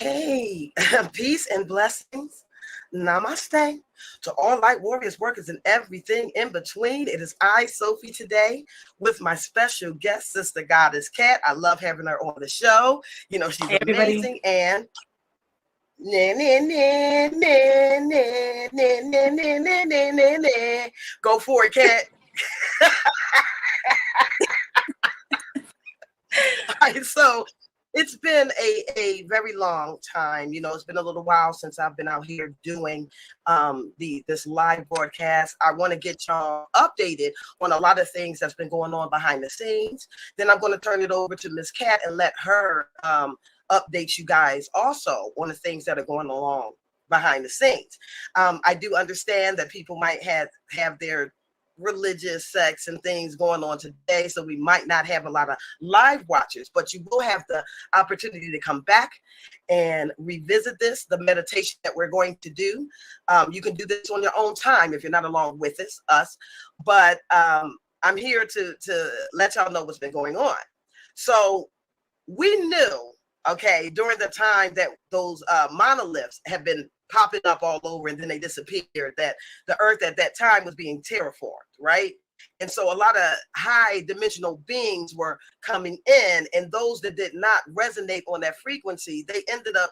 Hey, peace and blessings. Namaste to all light warriors, workers, and everything in between. It is I, Sophie, today with my special guest, Sister Goddess Cat. I love having her on the show. You know, she's Hey, everybody. amazing. And nah, nah, nah, nah, nah, nah, nah, nah, nah, nah, nah, nah. Go for it, Cat. All right, so it's been a very long time. You know, it's been a little while since I've been out here doing this live broadcast. I want to get y'all updated on a lot of things that's been going on behind the scenes. Then I'm going to turn it over to Miss Cat and let her update you guys also on the things that are going along behind the scenes. I do understand that people might have their religious sex and things going on today, so we might not have a lot of live watchers, but you will have the opportunity to come back and revisit the meditation that we're going to do. You can do this on your own time if you're not along with us, but I'm here to let y'all know what's been going on. So we knew, okay, during the time that those monoliths have been popping up all over and then they disappeared, that the earth at that time was being terraformed, right? And so a lot of high dimensional beings were coming in, and those that did not resonate on that frequency, they ended up,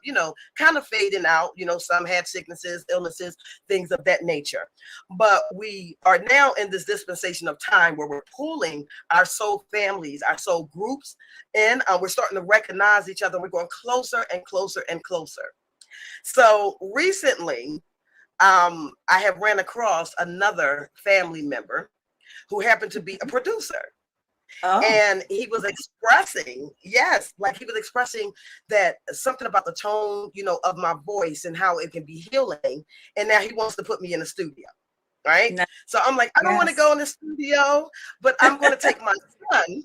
kind of fading out. Some had sicknesses, illnesses, things of that nature. But we are now in this dispensation of time where we're pulling our soul families, our soul groups in. We're starting to recognize each other. We're going closer and closer and closer. So recently, I have ran across another family member who happened to be a producer. Oh, And he was expressing, yes, like he was expressing that something about the tone, of my voice and how it can be healing. And now he wants to put me in the studio. Right. nice. So I'm like, I don't want to Yes. go in the studio, but I'm going to take my son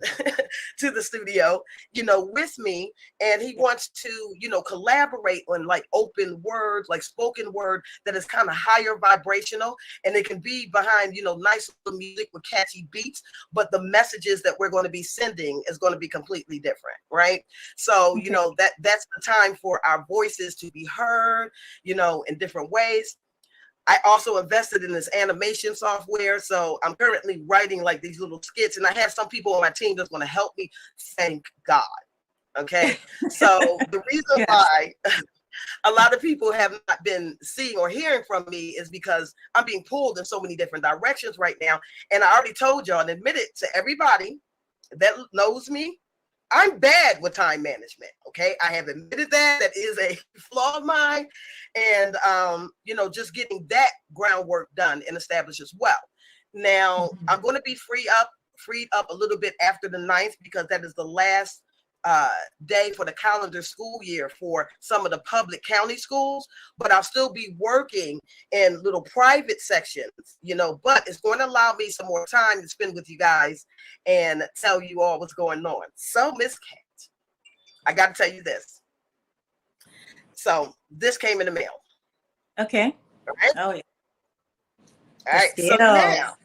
to the studio, with me. And he wants to, collaborate on like open words, like spoken word that is kind of higher vibrational. And it can be behind, nice little music with catchy beats. But the messages that we're going to be sending is going to be completely different. Right. So, Okay. that's the time for our voices to be heard, in different ways. I also invested in this animation software. So I'm currently writing like these little skits, and I have some people on my team that's going to help me. Thank God. Okay. So the reason Yes. why a lot of people have not been seeing or hearing from me is because I'm being pulled in so many different directions right now. And I already told y'all and admitted to everybody that knows me, I'm bad with time management. Okay. I have admitted that is a flaw of mine. And, just getting that groundwork done and established as well. Now, Mhm. I'm going to be freed up a little bit after the 9th, because that is the last day for the calendar school year for some of the public county schools, but I'll still be working in little private sections, but it's going to allow me some more time to spend with you guys and tell you all what's going on. So, Miss Cat, I got to tell you this. So this came in the mail. Okay. All right. Oh, yeah. All The right. So scales. now,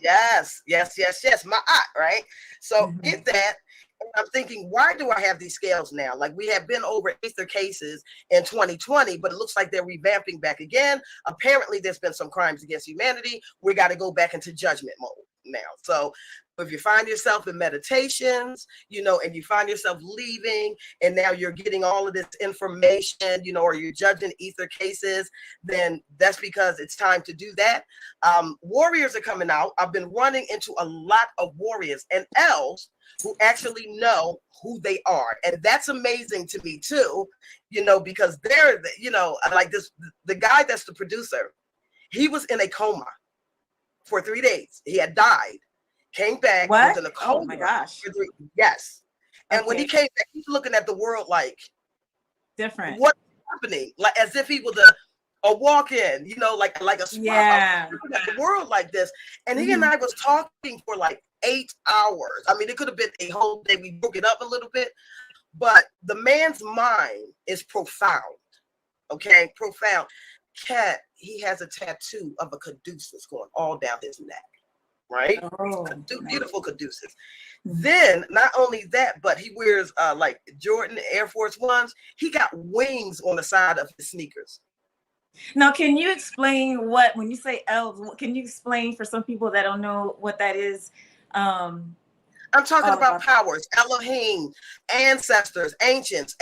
yes, my eye, right? So Mhm. get that. And I'm thinking, why do I have these scales now? Like, we have been over Aether cases in 2020, but it looks like they're revamping back again. Apparently, there's been some crimes against humanity. We got to go back into judgment mode now. So if you find yourself in meditations, and you find yourself leaving, and now you're getting all of this information, or you're judging ether cases, then that's because it's time to do that. Warriors are coming out. I've been running into a lot of warriors and elves who actually know who they are. And that's amazing to me too, because they're, like the guy that's the producer, he was in a coma for 3 days. He had died, came back, was What? in a Oh my coma gosh. for 3. Yes. And when he Okay. came back, he's looking at the world like, Different. what's happening? Like as if he was a walk-in, like a spot, Yeah. looking at the world like this. And he and Hmm. I was talking for like 8 hours. I mean, it could have been a whole day. We broke it up a little bit, but the man's mind is profound. Okay, profound. Cat, he has a tattoo of a caduceus going all down his neck, right? Oh, nice. Beautiful caduceus. Then not only that, but he wears like Jordan Air Force Ones. He got wings on the side of his sneakers. Now, can you explain when you say elves, can you explain for some people that don't know what that is? I'm talking All about about powers, Elohim, ancestors, ancients,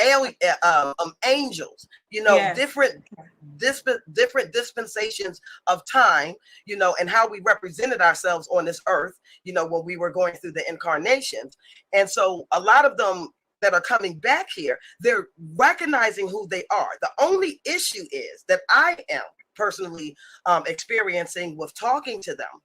angels, yes. different dispensations of time, and how we represented ourselves on this earth, when we were going through the incarnations. And so a lot of them that are coming back here, they're recognizing who they are. The only issue is that I am personally experiencing with talking to them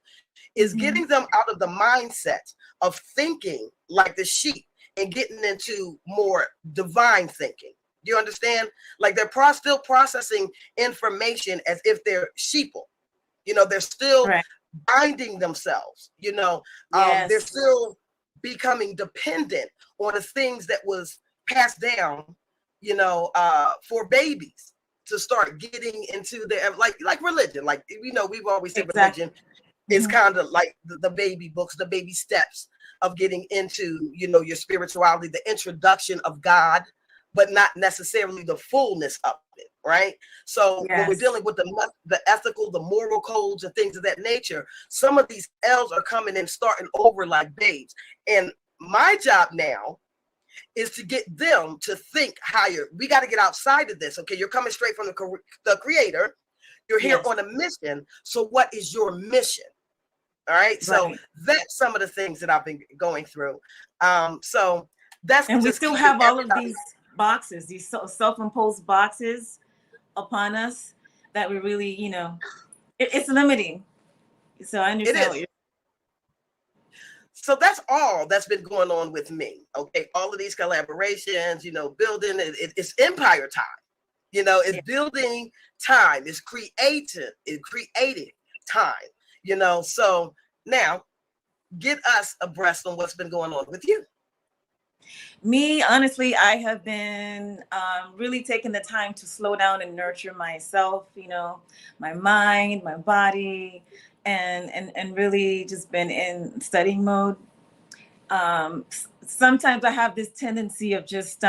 is getting them out of the mindset of thinking like the sheep and getting into more divine thinking. Do you understand? Like they're still processing information as if they're sheeple. They're still Right. binding themselves. They're Yes. still becoming dependent on the things that was passed down, for babies to start getting into their like religion. Like we've always said Exactly. religion is kind of like the baby books, the baby steps of getting into, your spirituality, the introduction of God, but not necessarily the fullness of it, right? So when we're Yes. dealing with the ethical, the moral codes and things of that nature, some of these elves are coming in starting over like babes. And my job now is to get them to think higher. We got to get outside of this. Okay, you're coming straight from the creator. You're here Yes. on a mission. So what is your mission? All right. So Right. that's some of the things that I've been going through. So that's And we just still keeping have all of these boxes, these self-imposed boxes upon us that we really, it's limiting. So I it understand what is. you're. So that's all that's been going on with me. Okay. All of these collaborations, building it's empire time. It's building time. It's creating time. So now get us abreast on what's been going on with you. Me, honestly, I have been really taking the time to slow down and nurture myself, my mind, my body, and really just been in studying mode. Sometimes I have this tendency of just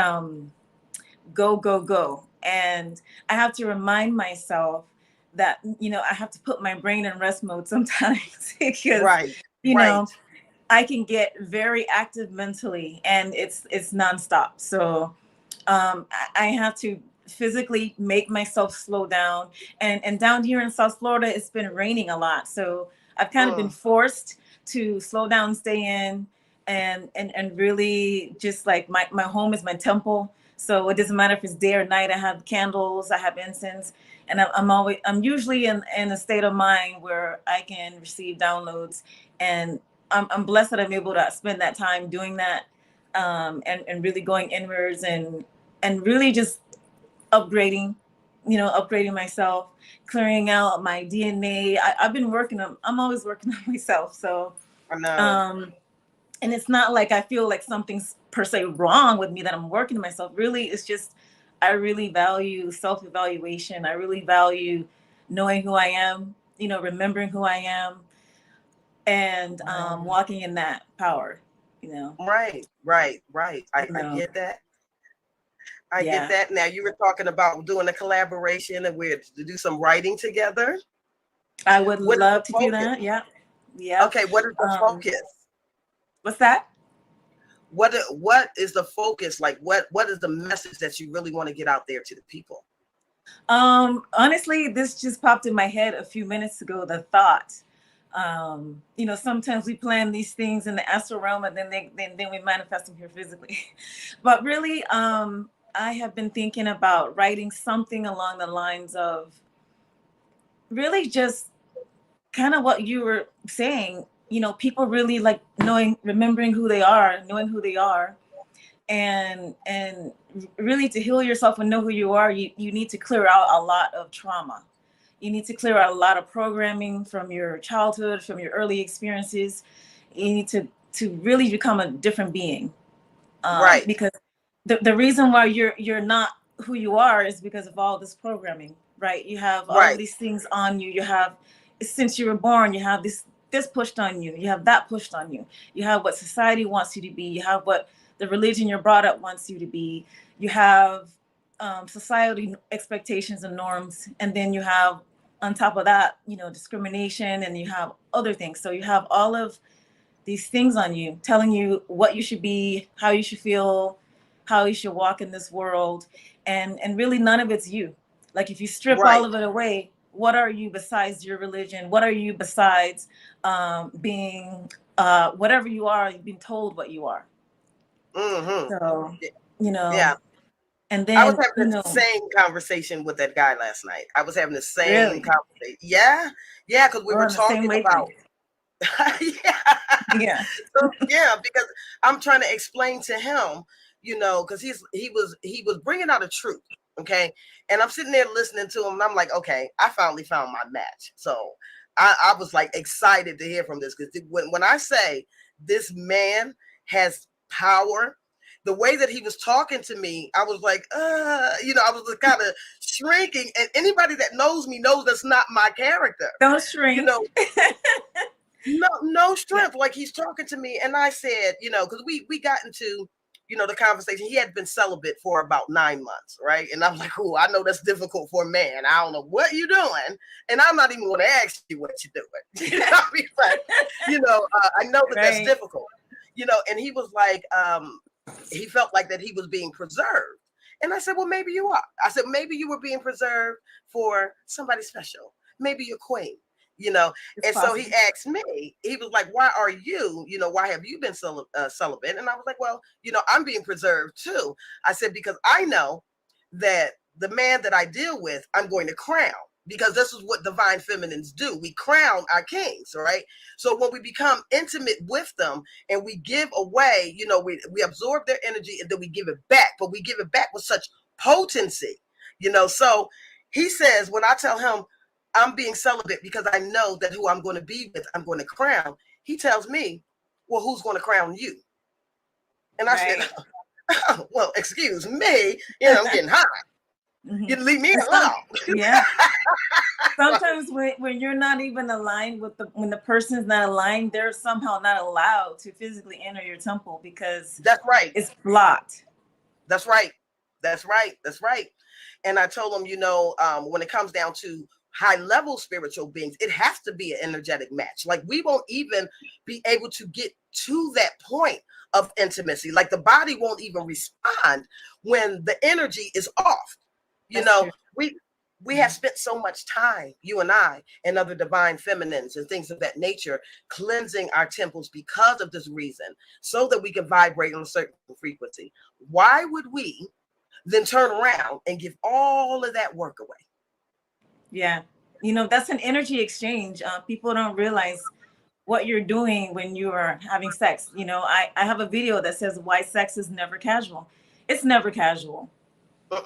go, go, go. And I have to remind myself that, I have to put my brain in rest mode sometimes because, Right. you Right. know, I can get very active mentally and it's nonstop. So I have to physically make myself slow down. And down here in South Florida, it's been raining a lot. So I've kind of been forced to slow down, stay in, and really just like my home is my temple. So it doesn't matter if it's day or night. I have candles, I have incense, and I'm usually in a state of mind where I can receive downloads, and I'm blessed that I'm able to spend that time doing that, and really going inwards and really just upgrading, upgrading myself, clearing out my DNA. I've been I'm always working on myself. So, I know. And it's not like I feel like something's per se wrong with me that I'm working on myself. Really, it's just, I really value self-evaluation. I really value knowing who I am, remembering who I am, and walking in that power, Right. I get that. I get Yeah. that. Now you were talking about doing a collaboration and we're to do some writing together. I would What is love the to do focus? that. Yeah. Yeah. Okay, what is the focus? What's that? What is the focus? Like what is the message that you really want to get out there to the people? Honestly, this just popped in my head a few minutes ago, the thought. Sometimes we plan these things in the astral realm and then then we manifest them here physically. But really, I have been thinking about writing something along the lines of really just kind of what you were saying. People really like remembering who they are, knowing who they are, and really to heal yourself and know who you are, you need to clear out a lot of trauma. You need to clear out a lot of programming from your childhood, from your early experiences. You need to really become a different being, Right. because the reason why you're not who you are is because of all this programming, right? You have all of Right. these things on you. You have, since you were born, you have this this pushed on you. You have that pushed on you. You have what society wants you to be. You have what the religion you're brought up wants you to be. You have society expectations and norms. And then you have, on top of that, you know, discrimination, and you have other things. So you have all of these things on you telling you what you should be, how you should feel, how you should walk in this world. And really none of it's you. Like if you strip all of it away, what are you besides your religion? What are you besides being whatever you are? You've been told what you are. So, you know, yeah. And then I was having the same conversation with that guy last night. I was having the same conversation. Yeah, because we were talking about. Yeah. So, because I'm trying to explain to him, you know, because he was bringing out a truth. Okay, and I'm sitting there listening to him, and I'm like, okay, I finally found my match. So I was like excited to hear from this, because when I say this man has power, the way that he was talking to me, I was like, you know, I was kind of shrinking. And anybody that knows me knows that's not my character. Don't shrink. You know, no strength. Like he's talking to me, and I said, you know, because we got into, you know, the conversation. He had been celibate for about 9 months, right? And I'm like, oh, I know that's difficult for a man. I don't know what you're doing, and I'm not even going to ask you what you're doing. You know, I mean, like, you know, I know that that's difficult. You know, and he was like, he felt like that he was being preserved. And I said, well, maybe you are. I said, maybe you were being preserved for somebody special. Maybe you're queen, you know. It's possible. So he asked me, he was like, why are you, you know, why have you been celibate? And I was like, well, you know, I'm being preserved too. I said, because I know that the man that I deal with, I'm going to crown. Because this is what divine feminines do. We crown our kings, right? So when we become intimate with them and we give away, you know, we absorb their energy and then we give it back, but we give it back with such potency, you know. So he says, when I tell him I'm being celibate because I know that who I'm going to be with, I'm going to crown, he tells me, well, who's going to crown you? And I said, oh, well, excuse me, you know, I'm getting hot. You leave me alone. Yeah. Sometimes when you're not even aligned with when the person's not aligned, they're somehow not allowed to physically enter your temple because that's right. It's blocked. That's right. That's right. That's right. And I told him, you know, when it comes down to high level spiritual beings, it has to be an energetic match. Like we won't even be able to get to that point of intimacy. Like the body won't even respond when the energy is off. You know, we have spent so much time, you and I, and other divine feminines and things of that nature, cleansing our temples because of this reason, so that we can vibrate on a certain frequency. Why would we then turn around and give all of that work away? Yeah. You know, that's an energy exchange. People don't realize what you're doing when you are having sex. You know, I have a video that says why sex is never casual. It's never casual.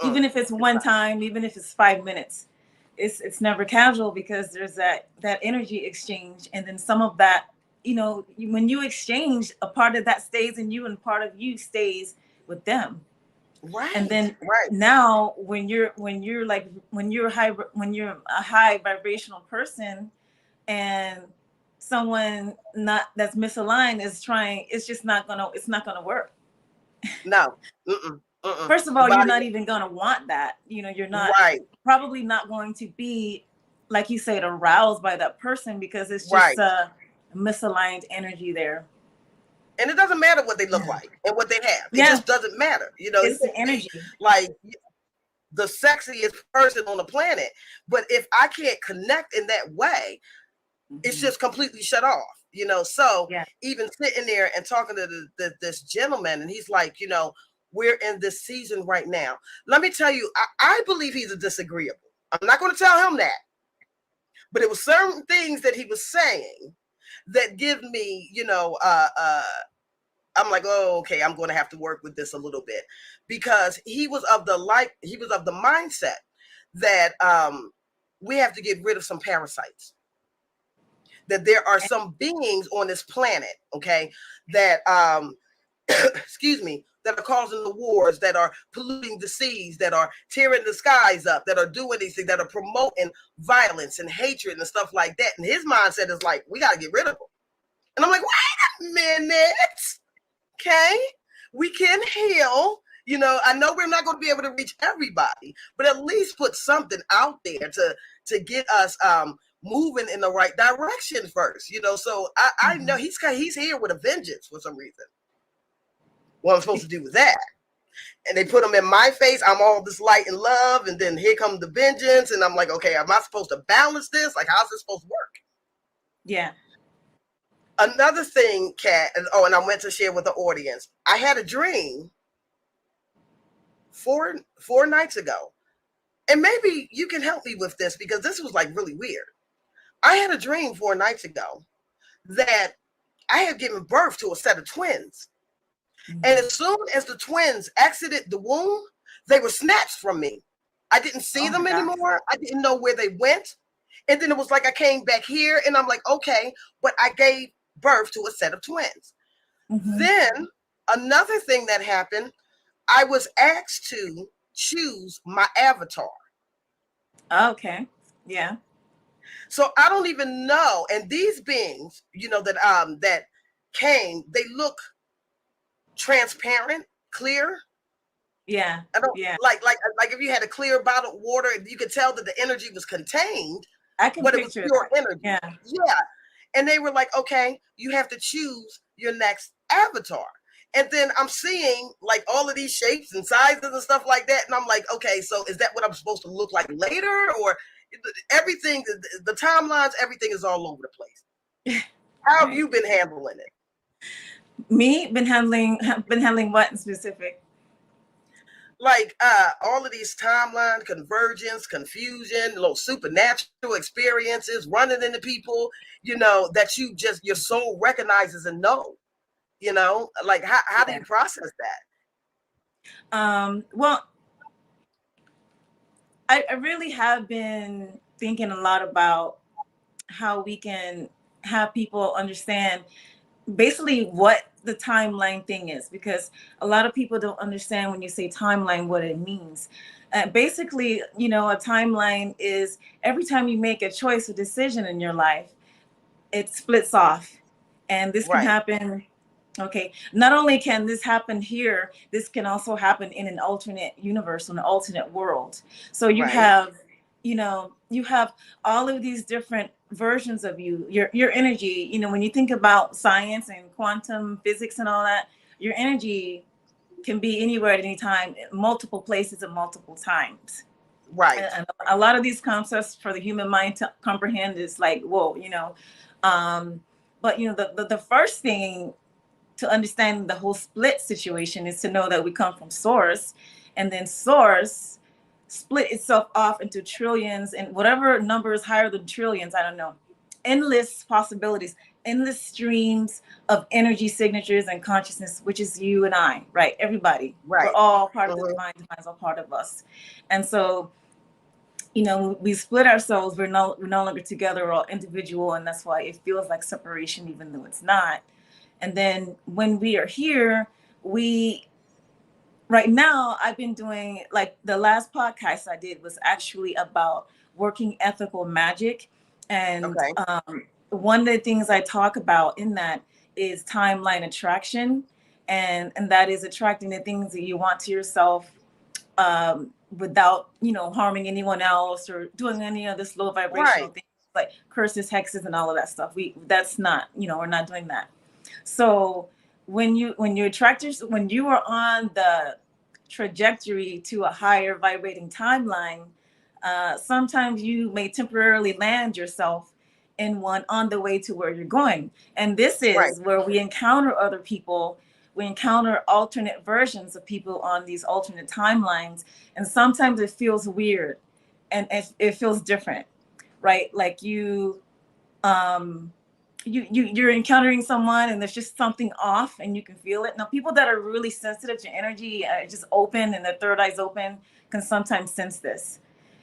Even if it's one time, even if it's 5 minutes, it's never casual, because there's that energy exchange. And then some of that, you know, when you exchange, a part of that stays in you and part of you stays with them. Right. And then now when you're a high vibrational person, and someone that's misaligned is trying, it's not gonna work. No. First of all, you're not even going to want that. You know, you're not probably not going to be, like you said, aroused by that person, because it's just a misaligned energy there. And it doesn't matter what they look like and what they have. It just doesn't matter. You know, it's the energy. Like the sexiest person on the planet. But if I can't connect in that way, it's just completely shut off. You know, so even sitting there and talking to this gentleman, and he's like, you know, we're in this season right now. Let me tell you, I believe he's a disagreeable. I'm not going to tell him that. But it was certain things that he was saying that give me, you know, I'm like, oh, okay, I'm going to have to work with this a little bit, because he was of the mindset that we have to get rid of some parasites. That there are some beings on this planet, okay, that excuse me, that are causing the wars, that are polluting the seas, that are tearing the skies up, that are doing these things, that are promoting violence and hatred and stuff like that. And his mindset is like, we got to get rid of them. And I'm like, wait a minute. Okay. We can heal. You know, I know we're not going to be able to reach everybody, but at least put something out there to get us moving in the right direction first. You know, so I know he's here with a vengeance for some reason. What I'm supposed to do with that? And they put them in my face. I'm all this light and love, and then here comes the vengeance, and I'm like, okay, am I supposed to balance this? Like, how's this supposed to work? Yeah. Another thing, Kat, and I went to share with the audience. I had a dream four nights ago, and maybe you can help me with this because this was like really weird. I had a dream 4 nights ago that I had given birth to a set of twins, and as soon as the twins exited the womb, they were snatched from me. I didn't see them anymore. I didn't know where they went, and then it was like I came back here, and I'm like, okay, but I gave birth to a set of twins. Then another thing that happened, I was asked to choose my avatar. Okay. Yeah. So I don't even know. And these beings, you know, that came, they look transparent, clear. Yeah. I don't like if you had a clear bottle of water, you could tell that the energy was contained. I can but it was picture pure that. energy. Yeah. Yeah. And they were like, okay, you have to choose your next avatar. And then I'm seeing like all of these shapes and sizes and stuff like that. And I'm like, okay, so is that what I'm supposed to look like later? Or everything, the timelines, everything is all over the place. How have you been handling it? Me been handling what in specific? Like all of these timeline convergence, confusion, little supernatural experiences, running into people, you know, that your soul recognizes and know. You know, like how do you process that? Well, I really have been thinking a lot about how we can have people understand basically what the timeline thing is, because a lot of people don't understand when you say timeline what it means. Basically, you know, a timeline is every time you make a choice or decision in your life, it splits off, and this can happen. Okay, not only can this happen here, this can also happen in an alternate universe, an alternate world. So you have, you know, you have all of these different versions of your energy. You know, when you think about science and quantum physics and all that, your energy can be anywhere at any time, multiple places at multiple times. Right. And a lot of these concepts for the human mind to comprehend is like, whoa, you know. But you know, the first thing to understand the whole split situation is to know that we come from source, and then source split itself off into trillions, and whatever number is higher than trillions, I don't know, endless possibilities, endless streams of energy signatures and consciousness, which is you and I, right? Everybody, we're all part of the divine is all part of us. And so, you know, we split ourselves, we're no longer together, we're all individual, and that's why it feels like separation, even though it's not. And then when we are here, right now, I've been doing, like, the last podcast I did was actually about working ethical magic. And one of the things I talk about in that is timeline attraction. And that is attracting the things that you want to yourself without, you know, harming anyone else or doing any of this low vibrational things like curses, hexes, and all of that stuff. That's not, you know, we're not doing that. So when you are on the trajectory to a higher vibrating timeline, sometimes you may temporarily land yourself in one on the way to where you're going. And this is where we encounter other people. We encounter alternate versions of people on these alternate timelines. And sometimes it feels weird and it feels different, right? Like you're encountering someone and there's just something off and you can feel it. Now, people that are really sensitive to energy, just open and their third eye's open, can sometimes sense this.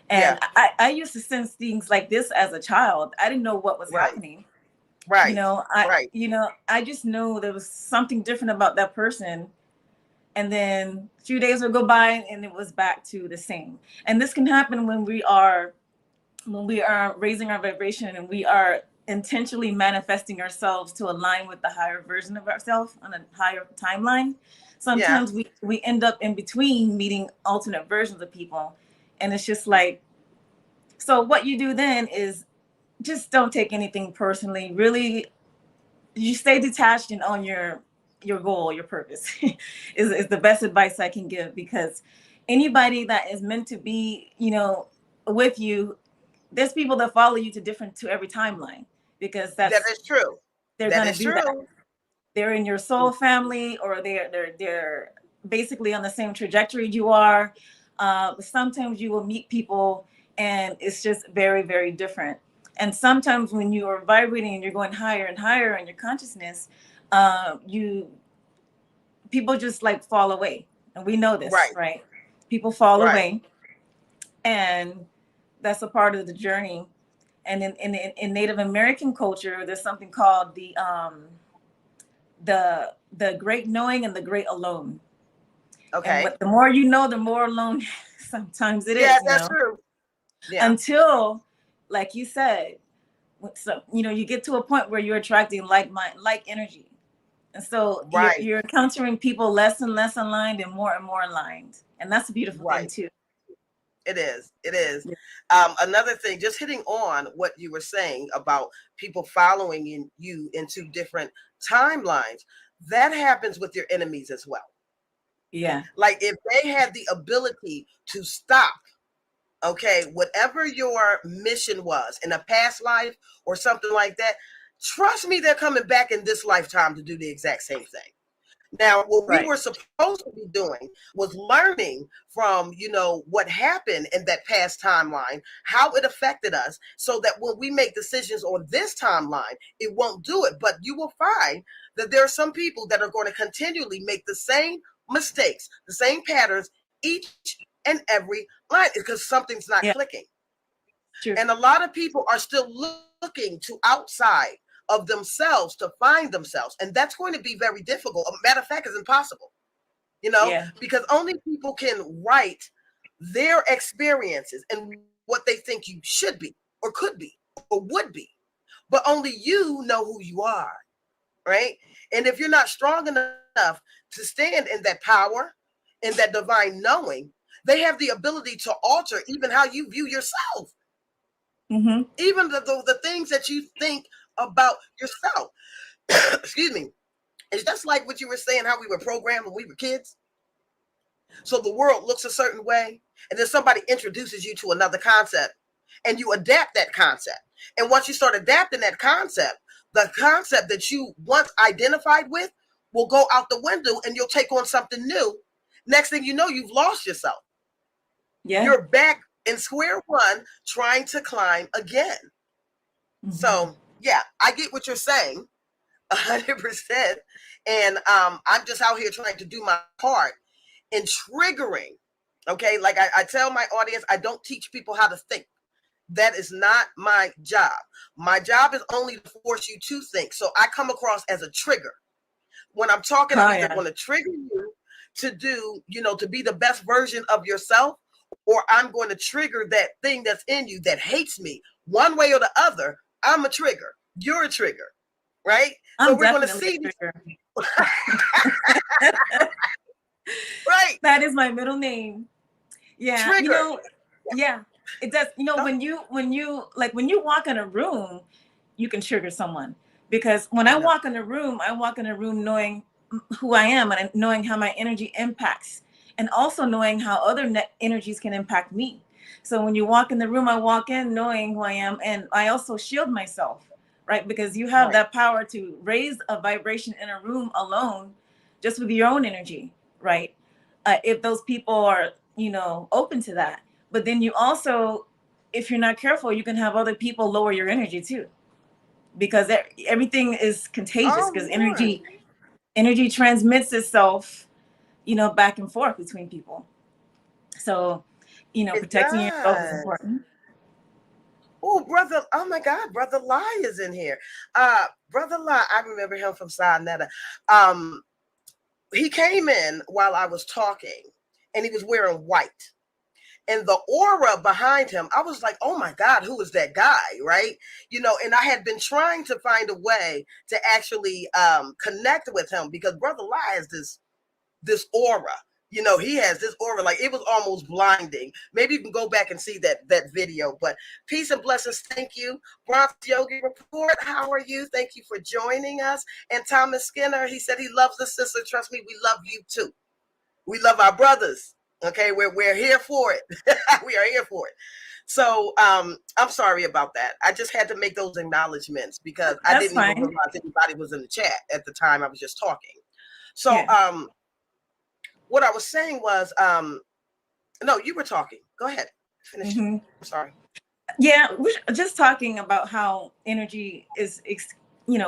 And I used to sense things like this as a child. I didn't know what was happening. You know, I just know there was something different about that person. and then a few days would go by and it was back to the same. And this can happen when we are raising our vibration and we are intentionally manifesting ourselves to align with the higher version of ourselves on a higher timeline. Yeah. Sometimes we end up in between meeting alternate versions of people, and it's just like, so what you do then is just don't take anything personally. Really, you stay detached and on your goal, your purpose is the best advice I can give, because anybody that is meant to be, with you, there's people that follow you to every timeline, because That is true. they're That gonna is do that. true. They're in your soul family, or they're basically on the same trajectory you are. Sometimes you will meet people and it's just very, very different. And sometimes when you are vibrating and you're going higher and higher in your consciousness, you people just like fall away, and we know this, Right. right? People fall Right. away, and that's a part of the journey. And in Native American culture, there's something called the great knowing and the great alone. And Okay. what the more you know, the more alone sometimes it Yeah, is, that's true. Yeah. until, like you said, so you get to a point where you're attracting like mind, like energy, and so Right. you're encountering people less and less aligned and more aligned, and that's a beautiful thing Right. too. It is. It is. Yeah. Another thing, just hitting on what you were saying about people following you into different timelines, that happens with your enemies as well. Yeah. Like if they had the ability to stop, okay, whatever your mission was in a past life or something like that, trust me, they're coming back in this lifetime to do the exact same thing. Now, what we Right. were supposed to be doing was learning from, what happened in that past timeline, how it affected us, so that when we make decisions on this timeline, it won't do it. But you will find that there are some people that are going to continually make the same mistakes, the same patterns each and every line, because something's not Yeah. clicking. True. And a lot of people are still looking to outside of themselves to find themselves. And that's going to be very difficult. A matter of fact, it's impossible, Yeah. because only people can write their experiences and what they think you should be or could be or would be. But only you know who you are, right? And if you're not strong enough to stand in that power, in that divine knowing, they have the ability to alter even how you view yourself, Mm-hmm. even the things that you think about yourself. Excuse me. It's just like what you were saying, how we were programmed when we were kids. So the world looks a certain way, and then somebody introduces you to another concept, and you adapt that concept. And once you start adapting that concept, the concept that you once identified with will go out the window, and you'll take on something new. Next thing you know, you've lost yourself. Yeah. You're back in square one, trying to climb again. Mm-hmm. So yeah, I get what you're saying, 100%. And I'm just out here trying to do my part in triggering. Okay, like I tell my audience, I don't teach people how to think. That is not my job. My job is only to force you to think. So I come across as a trigger. When I'm talking, I'm Oh either yeah. going to trigger you to do, to be the best version of yourself, or I'm going to trigger that thing that's in you that hates me. One way or the other, I'm a trigger. You're a trigger, right? So I'm we're going to definitely see a these, trigger. right? That is my middle name. Yeah, Trigger. yeah, it does. Oh, When you walk in a room, you can trigger someone, because when I I know. walk in a room knowing who I am and knowing how my energy impacts, and also knowing how other energies can impact me. So when you walk in the room, I walk in knowing who I am, and I also shield myself, right? Because you have Right. that power to raise a vibration in a room alone, just with your own energy, right? If those people are, open to that. But then you also, if you're not careful, you can have other people lower your energy too, because everything is contagious, Oh because Lord. energy transmits itself, back and forth between people. So, It protecting yourself is does. important. Oh, brother. Oh my God, brother Lai is in here. Brother Lai, I remember him from Sinetta. Um, he came in while I was talking, and he was wearing white. And the aura behind him, I was like, oh my God, who is that guy? Right. And I had been trying to find a way to actually connect with him, because Brother Lai has this aura. He has this aura, like it was almost blinding. Maybe you can go back and see that video. But peace and blessings. Thank you. Bronx Yogi Report. How are you? Thank you for joining us. And Thomas Skinner, he said he loves the sister. Trust me, we love you too. We love our brothers. Okay, we're here for it. We are here for it. So I'm sorry about that. I just had to make those acknowledgments because I didn't even realize anybody was in the chat at the time I was just talking. So what I was saying was, no, you were talking. Go ahead. Finish. I'm sorry. Yeah, we're just talking about how energy is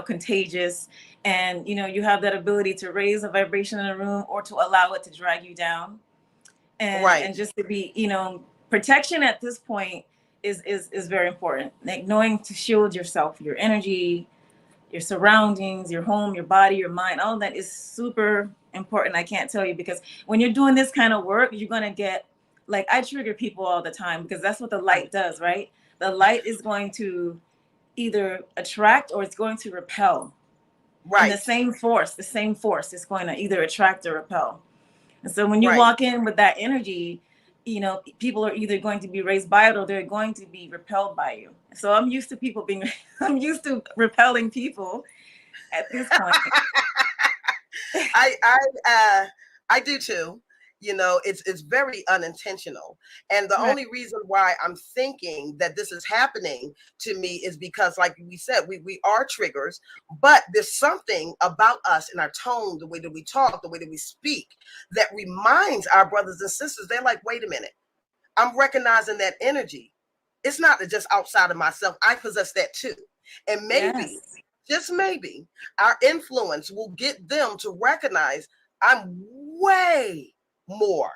contagious, and you have that ability to raise a vibration in a room or to allow it to drag you down, and just to be protection at this point is very important. Like knowing to shield yourself, your energy, your surroundings, your home, your body, your mind, all of that is super important. I can't tell you, because when you're doing this kind of work, you're going to get, like, I trigger people all the time because that's what the light does, right? The light is going to either attract or it's going to repel. Right. And the same force is going to either attract or repel. And so when you walk in with that energy, people are either going to be raised by it or they're going to be repelled by you. So I'm used to I'm used to repelling people at this point. I do too. It's very unintentional. And the only reason why I'm thinking that this is happening to me is because, like we said, we are triggers, but there's something about us in our tone, the way that we talk, the way that we speak, that reminds our brothers and sisters, they're like, wait a minute, I'm recognizing that energy. It's not just outside of myself. I possess that too. And maybe, just maybe, our influence will get them to recognize I'm way more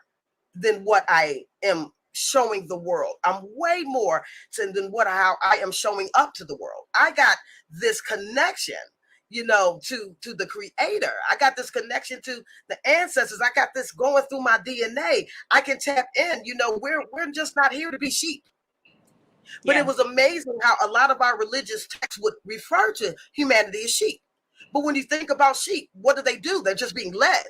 than what I am showing the world. I'm way more than how I am showing up to the world. I got this connection, to the creator. I got this connection to the ancestors. I got this going through my DNA. I can tap in. We're just not here to be sheep. But it was amazing how a lot of our religious texts would refer to humanity as sheep. But when you think about sheep, what do? They're just being led.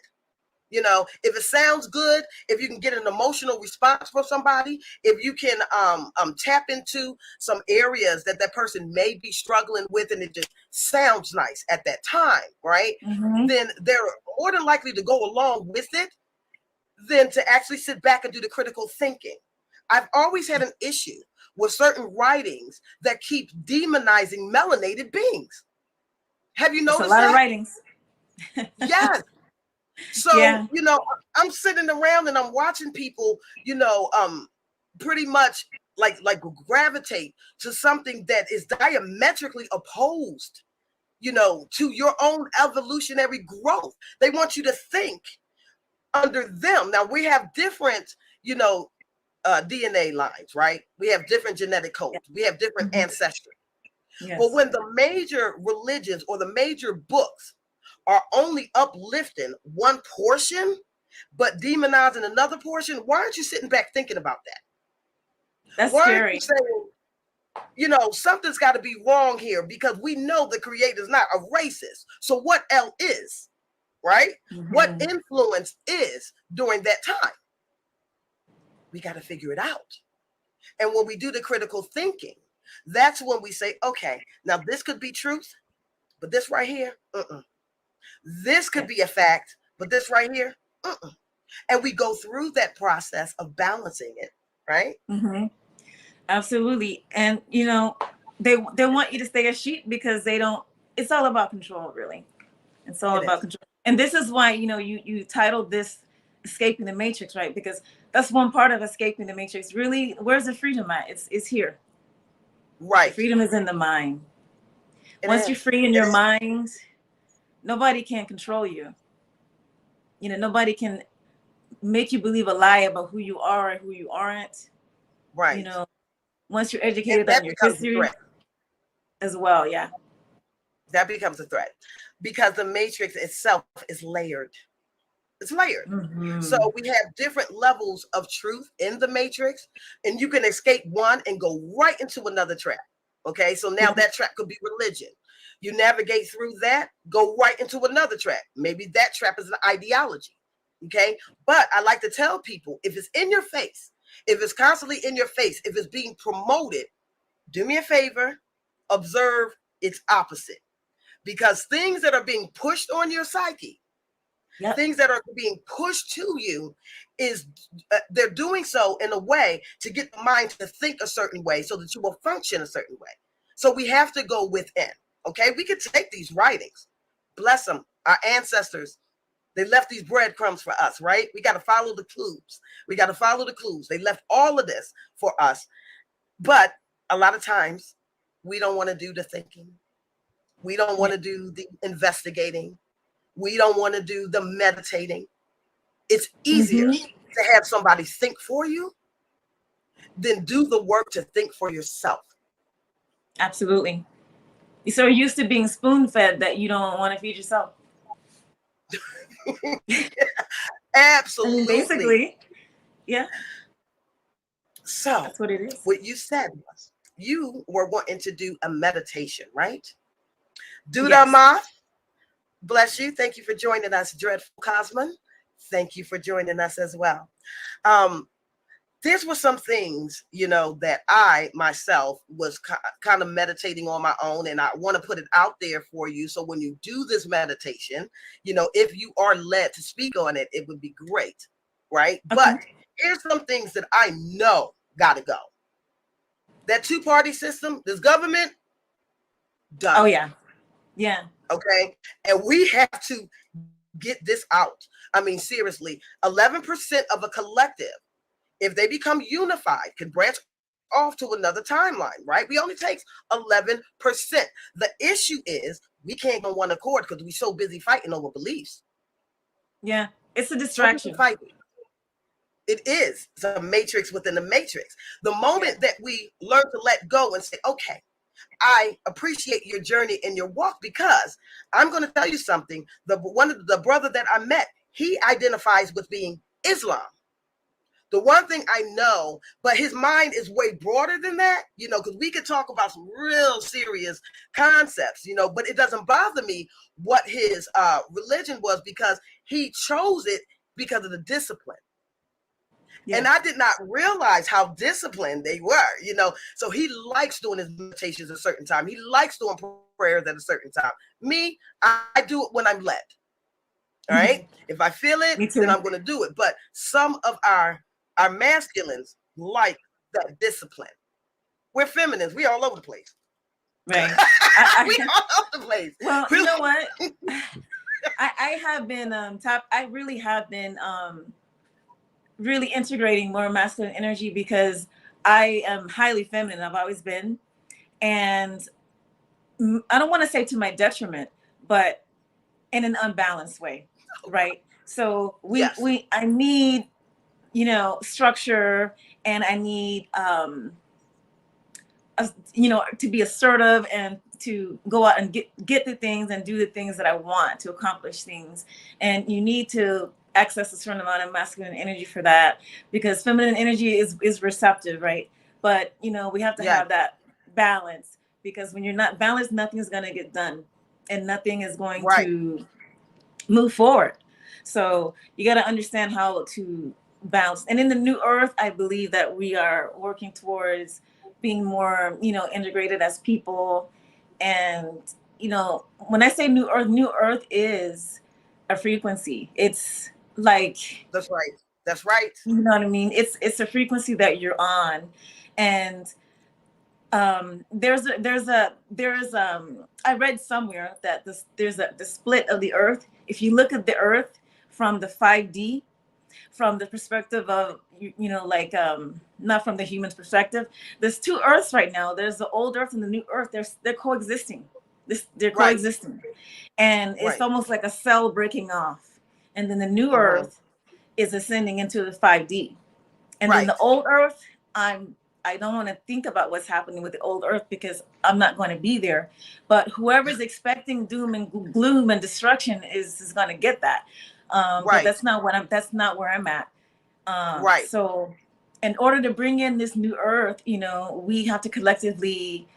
If it sounds good, if you can get an emotional response from somebody, if you can tap into some areas that person may be struggling with, and it just sounds nice at that time, right? Then they're more than likely to go along with it than to actually sit back and do the critical thinking. I've always had an issue with certain writings that keep demonizing melanated beings. Have you noticed that? A lot of writings. Yes. So, I'm sitting around and I'm watching people, pretty much like gravitate to something that is diametrically opposed, to your own evolutionary growth. They want you to think under them. Now, we have different, DNA lines, right? We have different genetic codes. We have different ancestry. But when the major religions or the major books are only uplifting one portion, but demonizing another portion, why aren't you sitting back thinking about that? That's scary. Aren't you saying, something's got to be wrong here, because we know the creator is not a racist. So what L is, right? What influence is during that time? We got to figure it out. And when we do the critical thinking, that's when we say, okay, now this could be truth, but this right here, This could be a fact, but this right here, and we go through that process of balancing it, right? Absolutely. And they want you to stay a sheep because they don't. It's all about control, really. It's all about control. And this is why you titled this "Escaping the Matrix," right? Because that's one part of escaping the matrix. Really, where's the freedom at? It's here. Right. The freedom is in the mind. Once you're free in your mind, nobody can control you. Nobody can make you believe a lie about who you are and who you aren't. Right. Once you're educated on your history as well. Yeah. That becomes a threat because the matrix itself is layered. It's layered. So Mm-hmm. we have different levels of truth in the matrix, and you can escape one and go right into another trap. Okay, so now Yeah. that trap could be religion. You navigate through that, go right into another trap. Maybe that trap is an ideology. Okay, but I like to tell people, if it's in your face, if it's constantly in your face, if it's being promoted, do me a favor, observe its opposite. Because things that are being pushed on your psyche, Yep. things that are being pushed to you, is they're doing so in a way to get the mind to think a certain way so that you will function a certain way. So we have to go within. Okay, we could take these writings, bless them, our ancestors, they left these breadcrumbs for us, right? We got to follow the clues. We got to follow the clues. They left all of this for us. But a lot of times we don't want to do the thinking. We don't want Yeah. to do the investigating. We don't want to do the meditating. It's easier Mm-hmm. to have somebody think for you than do the work to think for yourself. Absolutely. You're so used to being spoon-fed that you don't want to feed yourself. I mean, Absolutely. basically, yeah, So, that's what it is. what you said was you were wanting to do a meditation, right? Yes. Dudama, bless you. Thank you for joining us, Dreadful Cosman. Thank you for joining us as well. Um, these were some things, that I myself was kind of meditating on my own, and I want to put it out there for you. So when you do this meditation, if you are led to speak on it, it would be great, right? Okay. But here's some things that I know gotta go. That two-party system, this government, done. Oh yeah. Yeah. Okay, and we have to get this out. I mean, seriously, 11% of a collective, if they become unified, can branch off to another timeline, right? We only takes 11%. The issue is we can't go on one accord because we're so busy fighting over beliefs. Yeah. It's a So busy distraction. fighting. It is. It's a matrix within the matrix. The Yeah. moment that we learn to let go and say, okay, I appreciate your journey and your walk, because I'm going to tell you something. The brother that I met, he identifies with being Islam. The one thing I know, but his mind is way broader than that, because we could talk about some real serious concepts, but it doesn't bother me what his religion was, because he chose it because of the discipline. Yeah. And I did not realize how disciplined they were. So he likes doing his meditations at a certain time. He likes doing prayers at a certain time. Me, I do it when I'm led. All right. If I feel it, Me then too. I'm going to do it. But some of our masculines like that discipline. We're feminines. We all over the place. Right. We all over the place. Well, you know what? I have been I really have been really integrating more masculine energy because I am highly feminine. I've always been, and I don't want to say to my detriment, but in an unbalanced way, right? So Yes. I need, structure, and I need to be assertive and to go out and get the things and do the things that I want to accomplish things. And you need to access a certain amount of masculine energy for that, because feminine energy is receptive, right? But we have to Yes. have that balance, because when you're not balanced, nothing is going to get done and nothing is going Right. to move forward. So you got to understand how to balance. And in the new earth, I believe that we are working towards being more, integrated as people. And, when I say new earth is a frequency. It's like, That's right. That's right. you know what I mean? It's a frequency that you're on. And there's I read somewhere that there's the split of the earth. If you look at the earth from the 5D, from the perspective of like not from the human's perspective, there's two earths right now. There's the old earth and the new earth. They're coexisting. They're Right. coexisting, and it's Right. almost like a cell breaking off, and then the new Uh-huh. earth is ascending into the 5D, and then Right. the old earth, I don't want to think about what's happening with the old earth because I'm not going to be there. But whoever's expecting doom and gloom and destruction is going to get that. But Right. that's not where I'm at. Right. So in order to bring in this new earth, we have to collectively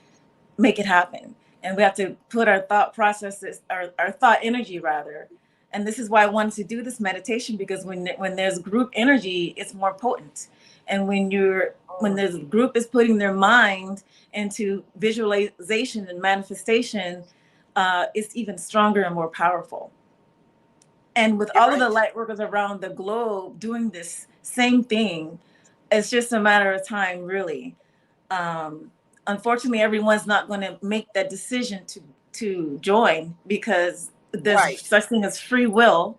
make it happen. And we have to put our thought processes, our thought energy rather. And this is why I wanted to do this meditation, because when there's group energy, it's more potent. And when there's group is putting their mind into visualization and manifestation, it's even stronger and more powerful. And with You're all of the right. light workers around the globe doing this same thing, it's just a matter of time, really. Unfortunately, everyone's not going to make that decision to join, because there's Right. such thing as free will.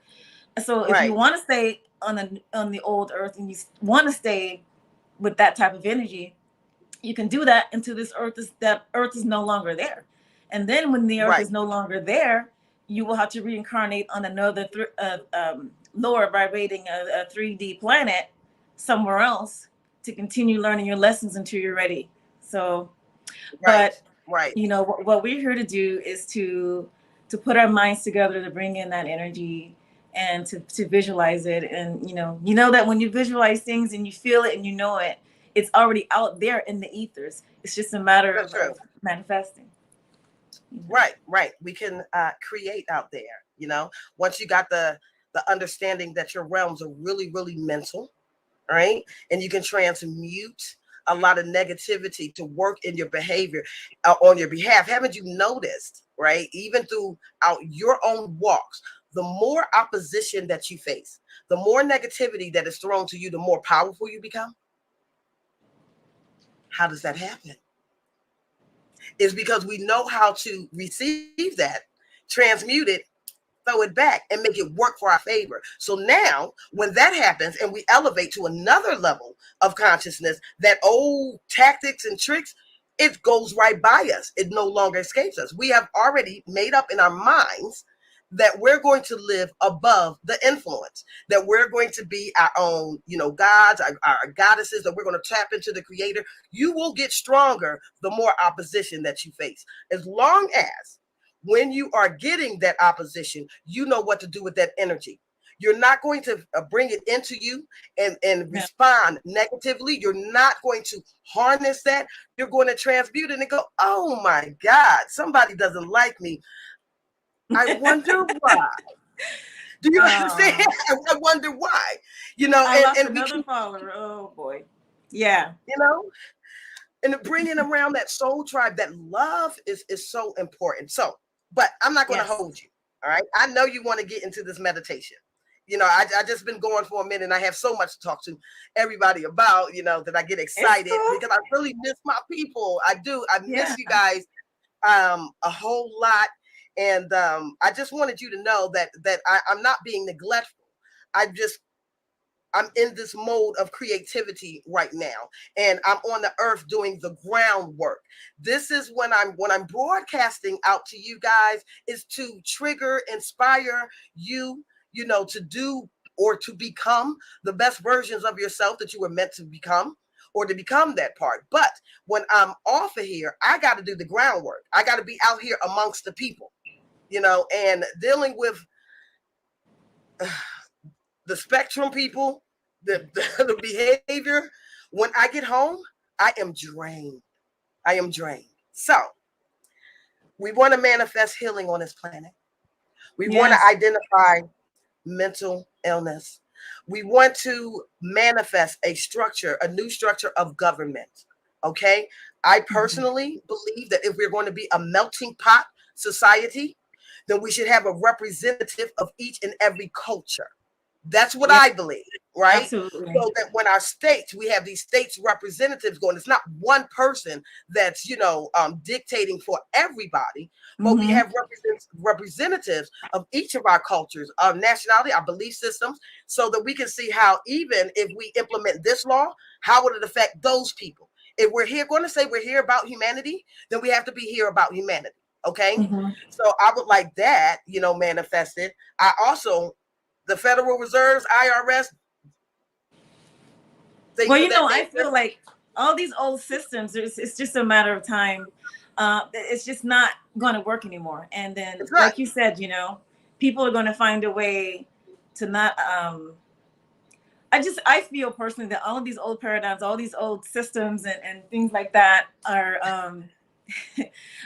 So if you Right. want to stay on the old earth and you want to stay with that type of energy, you can do that until that earth is no longer there. And then when the earth Right. is no longer there, you will have to reincarnate on another lower vibrating a 3D planet somewhere else to continue learning your lessons until you're ready. So, Right. but Right. what we're here to do is to put our minds together to bring in that energy and to visualize it. And that when you visualize things and you feel it and you know it, it's already out there in the ethers. It's just a matter That's true. of manifesting. Right. Right. We can create out there. Once you got the understanding that your realms are really, really mental, right? And you can transmute a lot of negativity to work in your behavior on your behalf. Haven't you noticed, right? Even throughout your own walks, the more opposition that you face, the more negativity that is thrown to you, the more powerful you become. How does that happen? Is because we know how to receive that, transmute it, throw it back, and make it work for our favor. So now, when that happens and we elevate to another level of consciousness, that old tactics and tricks, it goes right by us. It no longer escapes us. We have already made up in our minds that we're going to live above the influence, that we're going to be our own, gods, our goddesses, that we're going to tap into the creator. You will get stronger the more opposition that you face. As long as when you are getting that opposition, you know what to do with that energy. You're not going to bring it into you and Yeah. respond negatively. You're not going to harness that. You're going to transmute it and go, oh my God, somebody doesn't like me. I wonder why. Do you understand? uh, I wonder why. I lost And we another keep, follower. Oh boy. Yeah. you know, and bringing around that soul tribe, that love is so important. So, but I'm not going to Yes. hold you. All right. I know you want to get into this meditation. I just been going for a minute and I have so much to talk to everybody about, that I get It's excited cool. because I really miss my people. I do. I Yeah. miss you guys a whole lot. And I just wanted you to know that I'm not being neglectful. I just I'm in this mode of creativity right now, and I'm on the earth doing the groundwork. This is when I'm broadcasting out to you guys, is to trigger, inspire you, to do or to become the best versions of yourself that you were meant to become, or to become that part. But when I'm off of here, I got to do the groundwork. I got to be out here amongst the people, and dealing with the spectrum people, the behavior. When I get home, I am drained. I am drained. So we want to manifest healing on this planet. We want to Yes. identify mental illness. We want to manifest a new structure of government. Okay. I Mhm. personally believe that if we're going to be a melting pot society, then we should have a representative of each and every culture. That's what Yeah. I believe, right? Absolutely. So that when our states, we have these states representatives going, it's not one person that's, dictating for everybody, but we Mm-hmm. have representatives of each of our cultures, our nationality, our belief systems, so that we can see how, even if we implement this law, how would it affect those people? If we're here going to say we're here about humanity, then we have to be here about humanity. Okay. Mm-hmm. So I would like that, manifested. I also, the Federal Reserve's IRS, things Well, of that I nature. feel like all these old systems, it's just a matter of time. It's just not going to work anymore. And then, It's not. like you said, people are going to find a way. to not I feel personally that all of these old paradigms, all these old systems and things like that are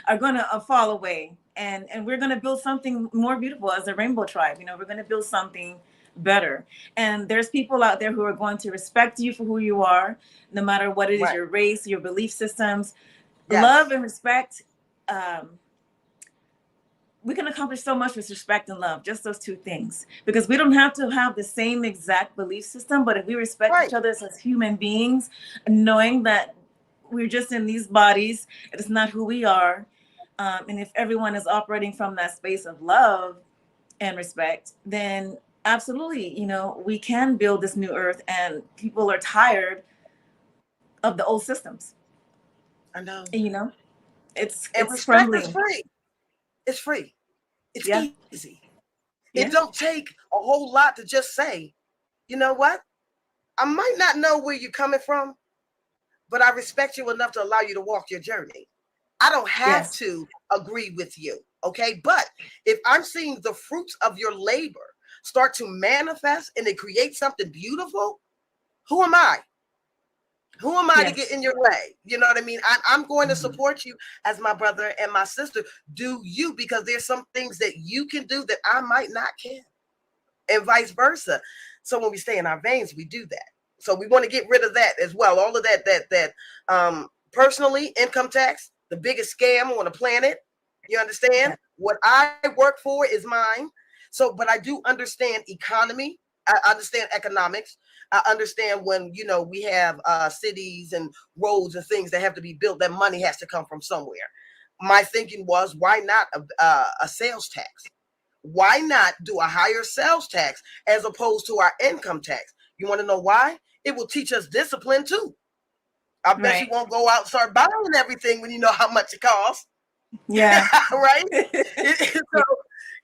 are gonna fall away, and we're gonna build something more beautiful as a rainbow tribe. You know, we're gonna build something better. And there's people out there who are going to respect you for who you are, no matter what it is, Right. your race, your belief systems. Yes. Love and respect. We can accomplish so much with respect and love, just those two things, because we don't have to have the same exact belief system, but if we respect Right. each other as human beings, knowing that we're just in these bodies, it's not who we are, and if everyone is operating from that space of love and respect, then absolutely, you know, we can build this new earth, and people are tired of the old systems. I know. And, you know, And it's respect is crumbling. free. It's free. It's Yeah, easy. It yeah, don't take a whole lot to just say, you know what? I might not know where you're coming from, but I respect you enough to allow you to walk your journey. I don't have yes, to agree with you. Okay. But if I'm seeing the fruits of your labor start to manifest and it creates something beautiful, who am I? Who am I to get yes. in your way? You know what I mean? I'm going to Mhm. support you as my brother and my sister. Do you, because there's some things that you can do that I might not can, and vice versa. So when we stay in our veins, we do that. So we want to get rid of that as well. All of that personally, income tax, the biggest scam on the planet. You understand? Yeah. What I work for is mine. So, but I do understand economy. I understand economics. I understand when, you know, we have cities and roads and things that have to be built, that money has to come from somewhere. My thinking was, why not a sales tax? Why not do a higher sales tax as opposed to our income tax? You want to know why? It will teach us discipline too. I bet you Right. won't go out and start buying everything when you know how much it costs. Yeah. Right? Yeah. So,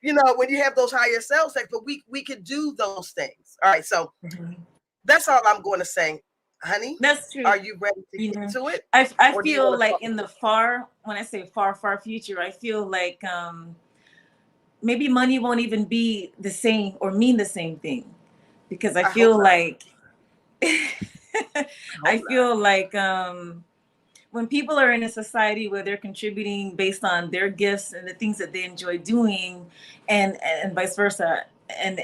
you know, when you have those higher sales tax, but we could do those things. All right. So Mhm. that's all I'm going to say. Honey, That's true. are you ready to You get know, to it? I Or do you want feel to like talk? in the far, when I say far, far future, I feel like maybe money won't even be the same or mean the same thing, because I I hope feel not. like I I hope not. feel like when people are in a society where they're contributing based on their gifts and the things that they enjoy doing, and vice versa, and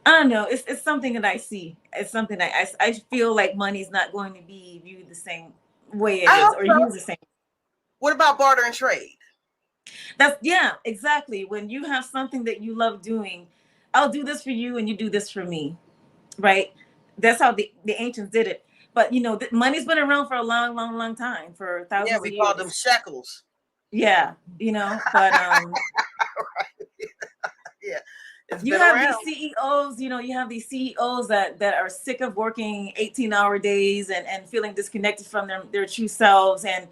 I don't know, it's something that I see. It's something I feel like money's not going to be viewed the same way it I is, hope or so. used the same. What about barter and trade? That's, yeah, exactly. When you have something that you love doing, I'll do this for you and you do this for me, right? That's how the ancients did it. But you know, money's been around for a long, long, long time, for Yeah, thousands of we call them years. shekels. Yeah, you know, but Yeah, it's you been have these around. CEOs, you know, you have these CEOs that are sick of working 18-hour days, and feeling disconnected from their true selves, and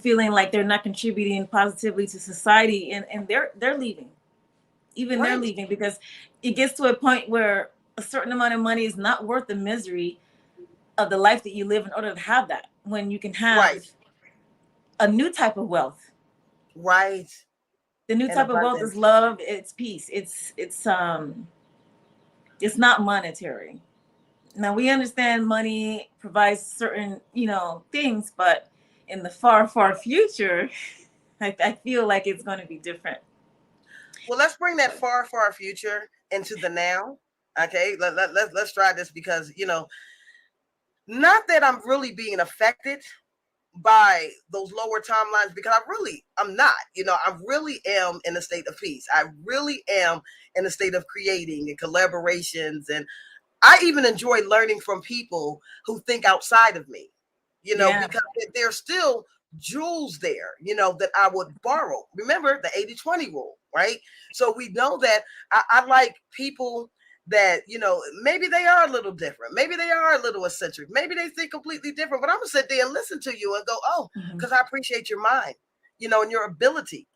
feeling like they're not contributing positively to society, and they're leaving. Even they're Right, leaving because it gets to a point where a certain amount of money is not worth the misery of the life that you live in order to have that, when you can have right, a new type of wealth. right. The new And type of wealth is abundance. love, it's peace, it's not monetary. Now we understand money provides certain, you know, things, but in the far, far future, I feel like it's going to be different. Well, let's bring that far, far future into the now. Okay, let's try this because, you know, not that I'm really being affected by those lower timelines, because I'm not, you know, I really am in a state of peace. I really am in a state of creating and collaborations, and I even enjoy learning from people who think outside of me, you know, Yeah, because there's still jewels there, you know, that I would borrow. Remember the 80-20 rule, right? So we know that I like people that, you know, maybe they are a little different. Maybe they are a little eccentric. Maybe they think completely different, but I'm going to sit there and listen to you and go, oh, hmm, because I appreciate your mind, you know, and your ability.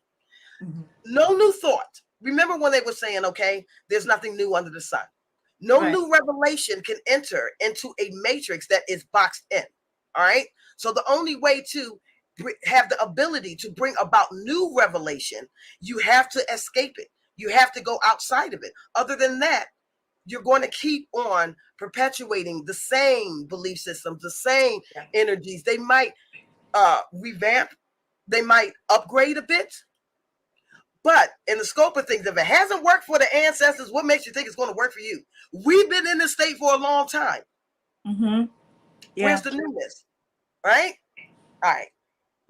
hmm, No new thought. Remember when they were saying, okay, there's nothing new under the sun. No right, new revelation can enter into a matrix that is boxed in. All right. So the only way to have the ability to bring about new revelation, you have to escape it. You have to go outside of it. Other than that, you're going to keep on perpetuating the same belief systems, the same energies. They might revamp, they might upgrade a bit, but in the scope of things, if it hasn't worked for the ancestors, what makes you think it's going to work for you? We've been in this state for a long time. Mm-hmm. Yeah. Where's the newness? Right? All right.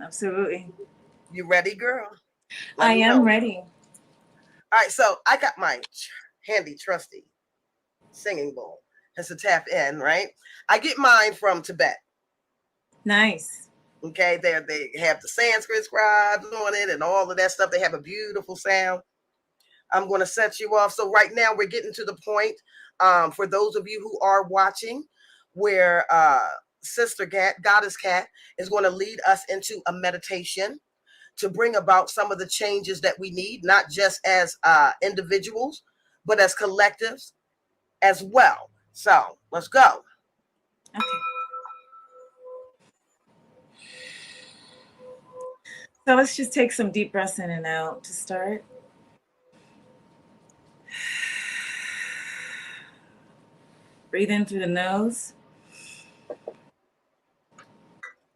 Absolutely. You ready, girl? I am ready. All right. So I got my handy, trusty singing bowl. Has to tap in, right? I get mine from Tibet. Nice. Okay. They have the Sanskrit scribes on it and all of that stuff. They have a beautiful sound. I'm going to set you off. So right now we're getting to the point, for those of you who are watching, where Sister Cat, Goddess Cat, is going to lead us into a meditation to bring about some of the changes that we need, not just as individuals, but as collectives as well. So let's go. Okay. So let's just take some deep breaths in and out to start. Breathe in through the nose,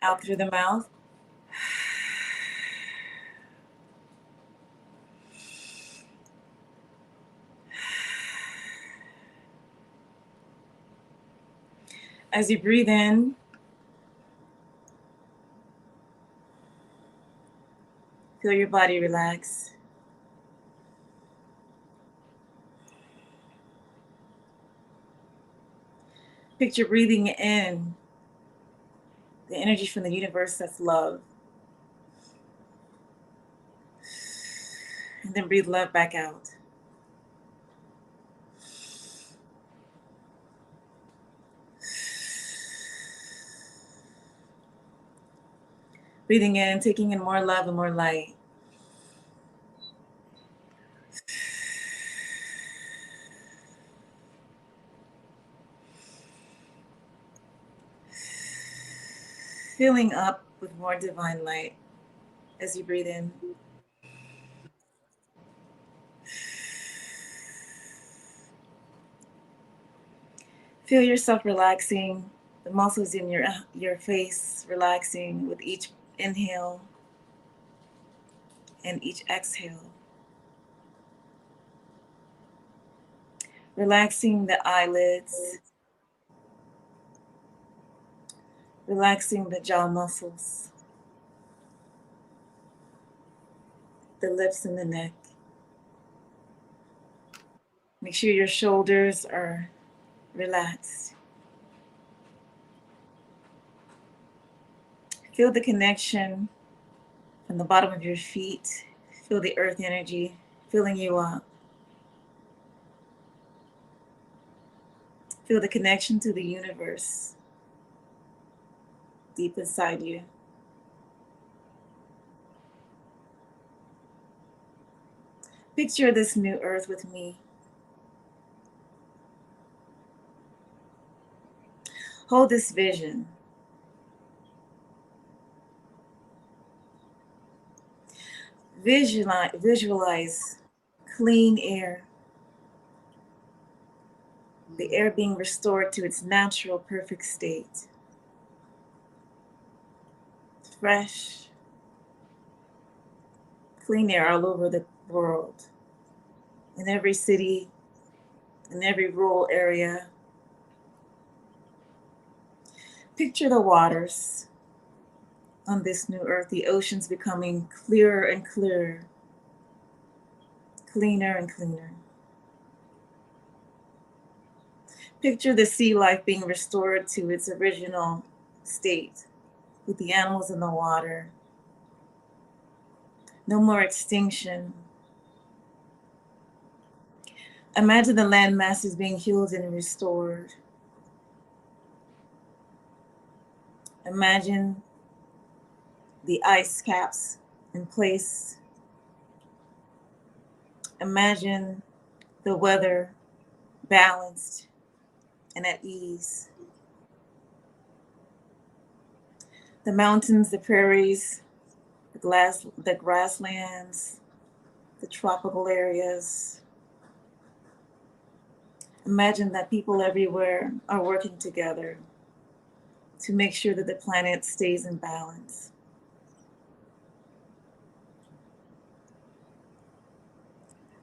out through the mouth. As you breathe in, feel your body relax. Picture breathing in the energy from the universe that's love. And then breathe love back out. Breathing in, taking in more love and more light. Filling up with more divine light as you breathe in. Feel yourself relaxing, the muscles in your face relaxing with each inhale and each exhale. Relaxing the eyelids, relaxing the jaw muscles, the lips and the neck. Make sure your shoulders are relaxed. Feel the connection from the bottom of your feet. Feel the earth energy filling you up. Feel the connection to the universe deep inside you. Picture this new earth with me. Hold this vision. Visualize clean air. The air being restored to its natural, perfect state. Fresh, clean air all over the world. In every city, in every rural area. Picture the waters on this new earth, the oceans becoming clearer and clearer, cleaner and cleaner. Picture the sea life being restored to its original state with the animals in the water. No more extinction. Imagine the land masses being healed and restored. Imagine the ice caps in place. Imagine the weather balanced and at ease. The mountains, the prairies, the grasslands, the the tropical areas. Imagine that people everywhere are working together to make sure that the planet stays in balance.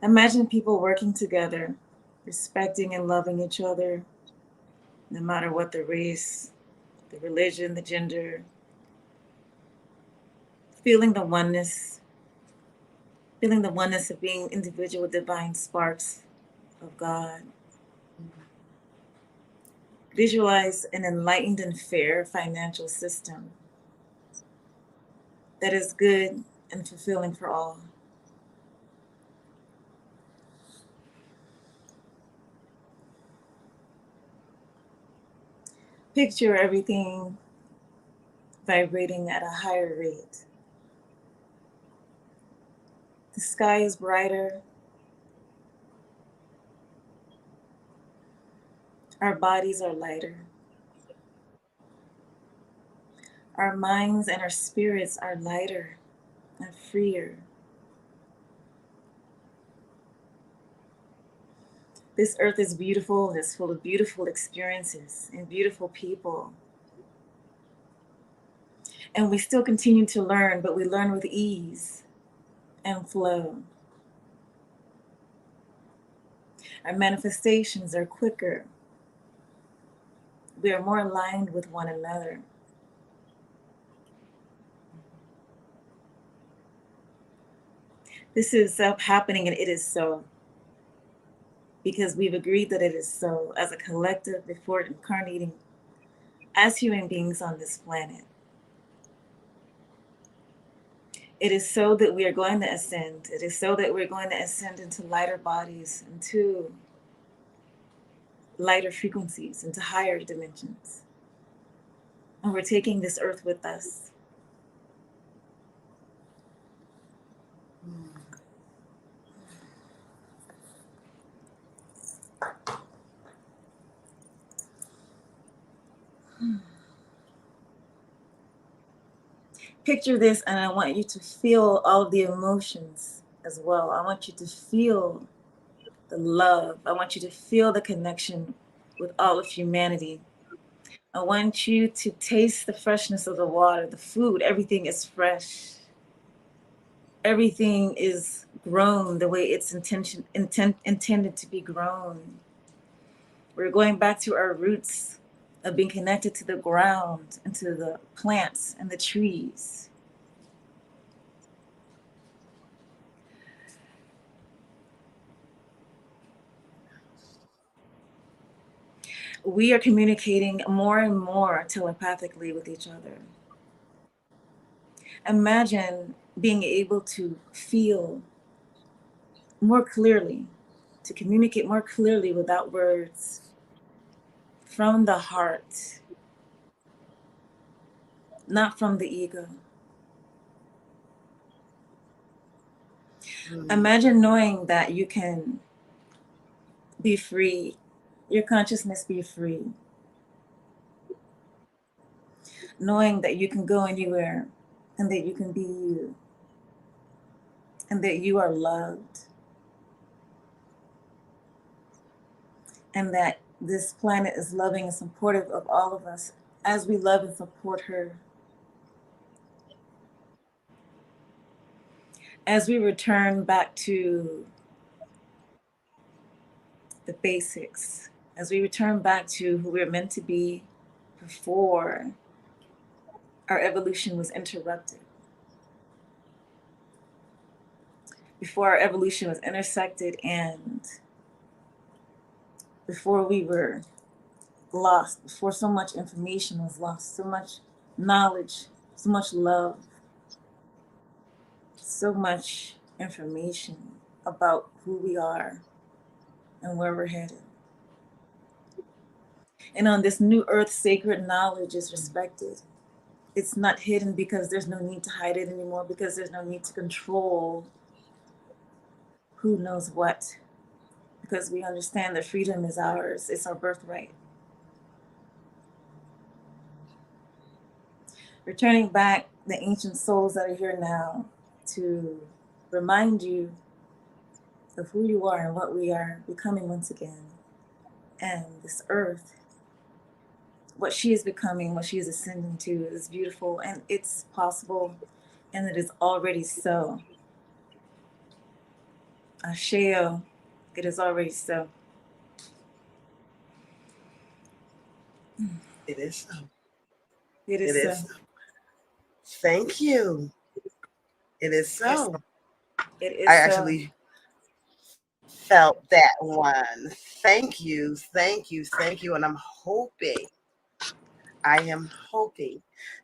Imagine people working together, respecting and loving each other, no matter what the race, the religion, the gender, feeling the oneness of being individual divine sparks of God. Visualize an enlightened and fair financial system that is good and fulfilling for all. Picture everything vibrating at a higher rate. The sky is brighter. Our bodies are lighter. Our minds and our spirits are lighter and freer. This earth is beautiful and it's full of beautiful experiences and beautiful people. And we still continue to learn, but we learn with ease and flow. Our manifestations are quicker. We are more aligned with one another. This is happening, and it is so. Because we've agreed that it is so as a collective before incarnating as human beings on this planet. It is so that we are going to ascend. It is so that we're going to ascend into lighter bodies, into lighter frequencies, into higher dimensions. And we're taking this earth with us. Picture this, and I want you to feel all of the emotions as well. I want you to feel the love. I want you to feel the connection with all of humanity. I want you to taste the freshness of the water, the food. Everything is fresh. Everything is grown the way it's intended to be grown. We're going back to our roots of being connected to the ground and to the plants and the trees. We are communicating more and more telepathically with each other. Imagine being able to feel more clearly, to communicate more clearly without words, from the heart, not from the ego. Imagine knowing that you can be free, your consciousness be free. Knowing that you can go anywhere and that you can be you and that you are loved and that this planet is loving and supportive of all of us as we love and support her. As we return back to the basics, as we return back to who we're meant to be before our evolution was interrupted, before our evolution was intersected, and before we were lost, before so much information was lost, so much knowledge, so much love, so much information about who we are and where we're headed. And on this new earth, sacred knowledge is respected. It's not hidden because there's no need to hide it anymore, because there's no need to control who knows what, because we understand that freedom is ours, it's our birthright. Returning back the ancient souls that are here now to remind you of who you are and what we are becoming once again. And this earth, what she is becoming, what she is ascending to, is beautiful and it's possible and it is already so. Asheo, it is already so. It is so. It It is is so. so. Thank you. It is Yes, so. it I is so. actually felt that one. Thank you. Thank you. Thank you. And I am hoping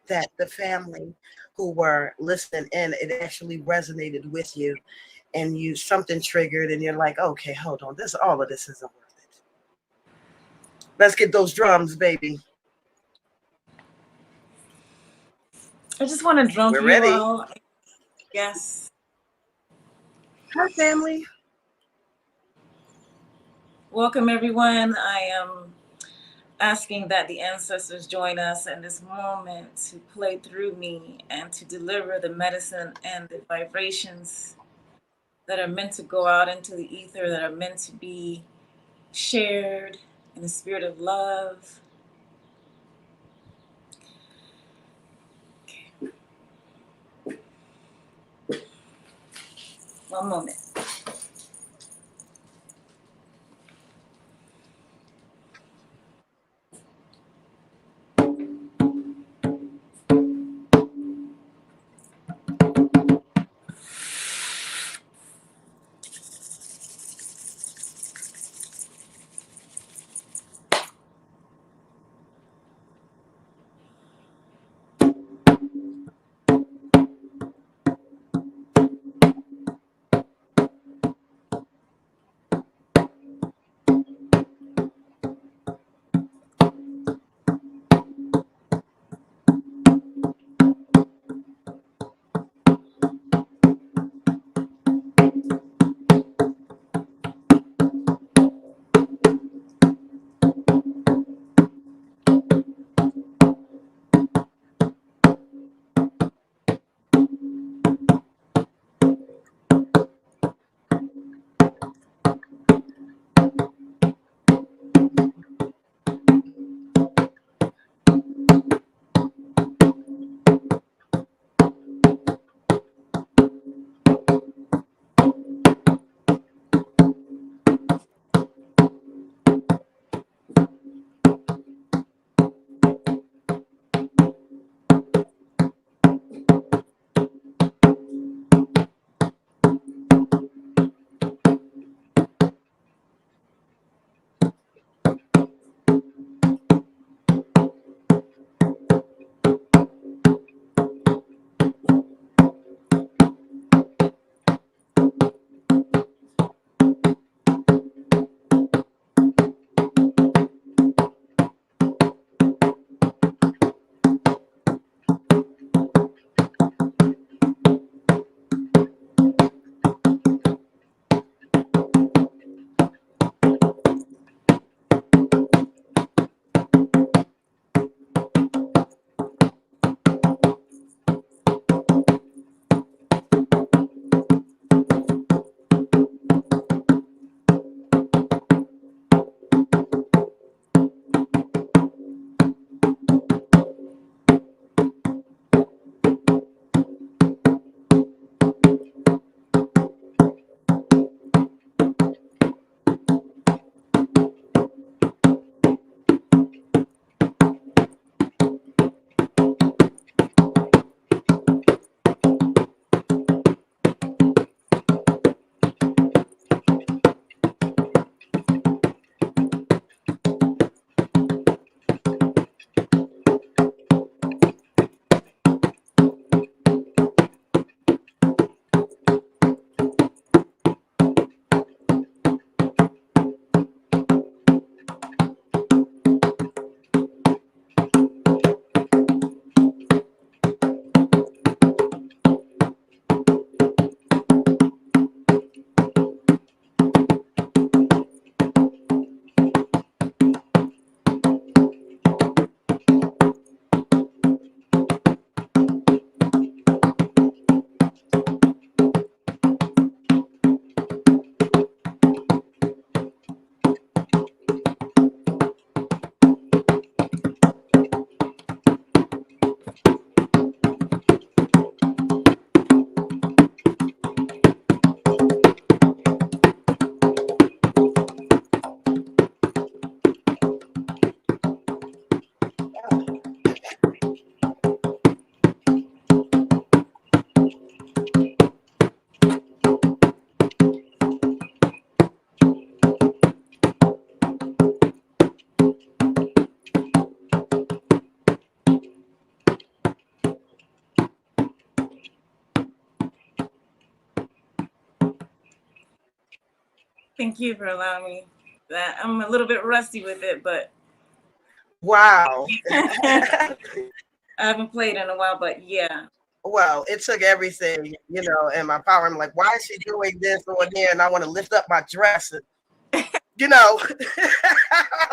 that the family who were listening in, it actually resonated with you and you something triggered and you're like, okay, hold on. All of this isn't worth it. Let's get those drums, baby. I just want to drum We're for you ready. all. Yes. Hi, family. Welcome, everyone. I am asking that the ancestors join us in this moment to play through me and to deliver the medicine and the vibrations that are meant to go out into the ether, that are meant to be shared in the spirit of love. Okay. One moment. Thank you for allowing me that. I'm a little bit rusty with it, but Wow. I haven't played in a while, but yeah. Well, it took everything, and my power. I'm like, why is she doing this or there? And I want to lift up my dress. And, I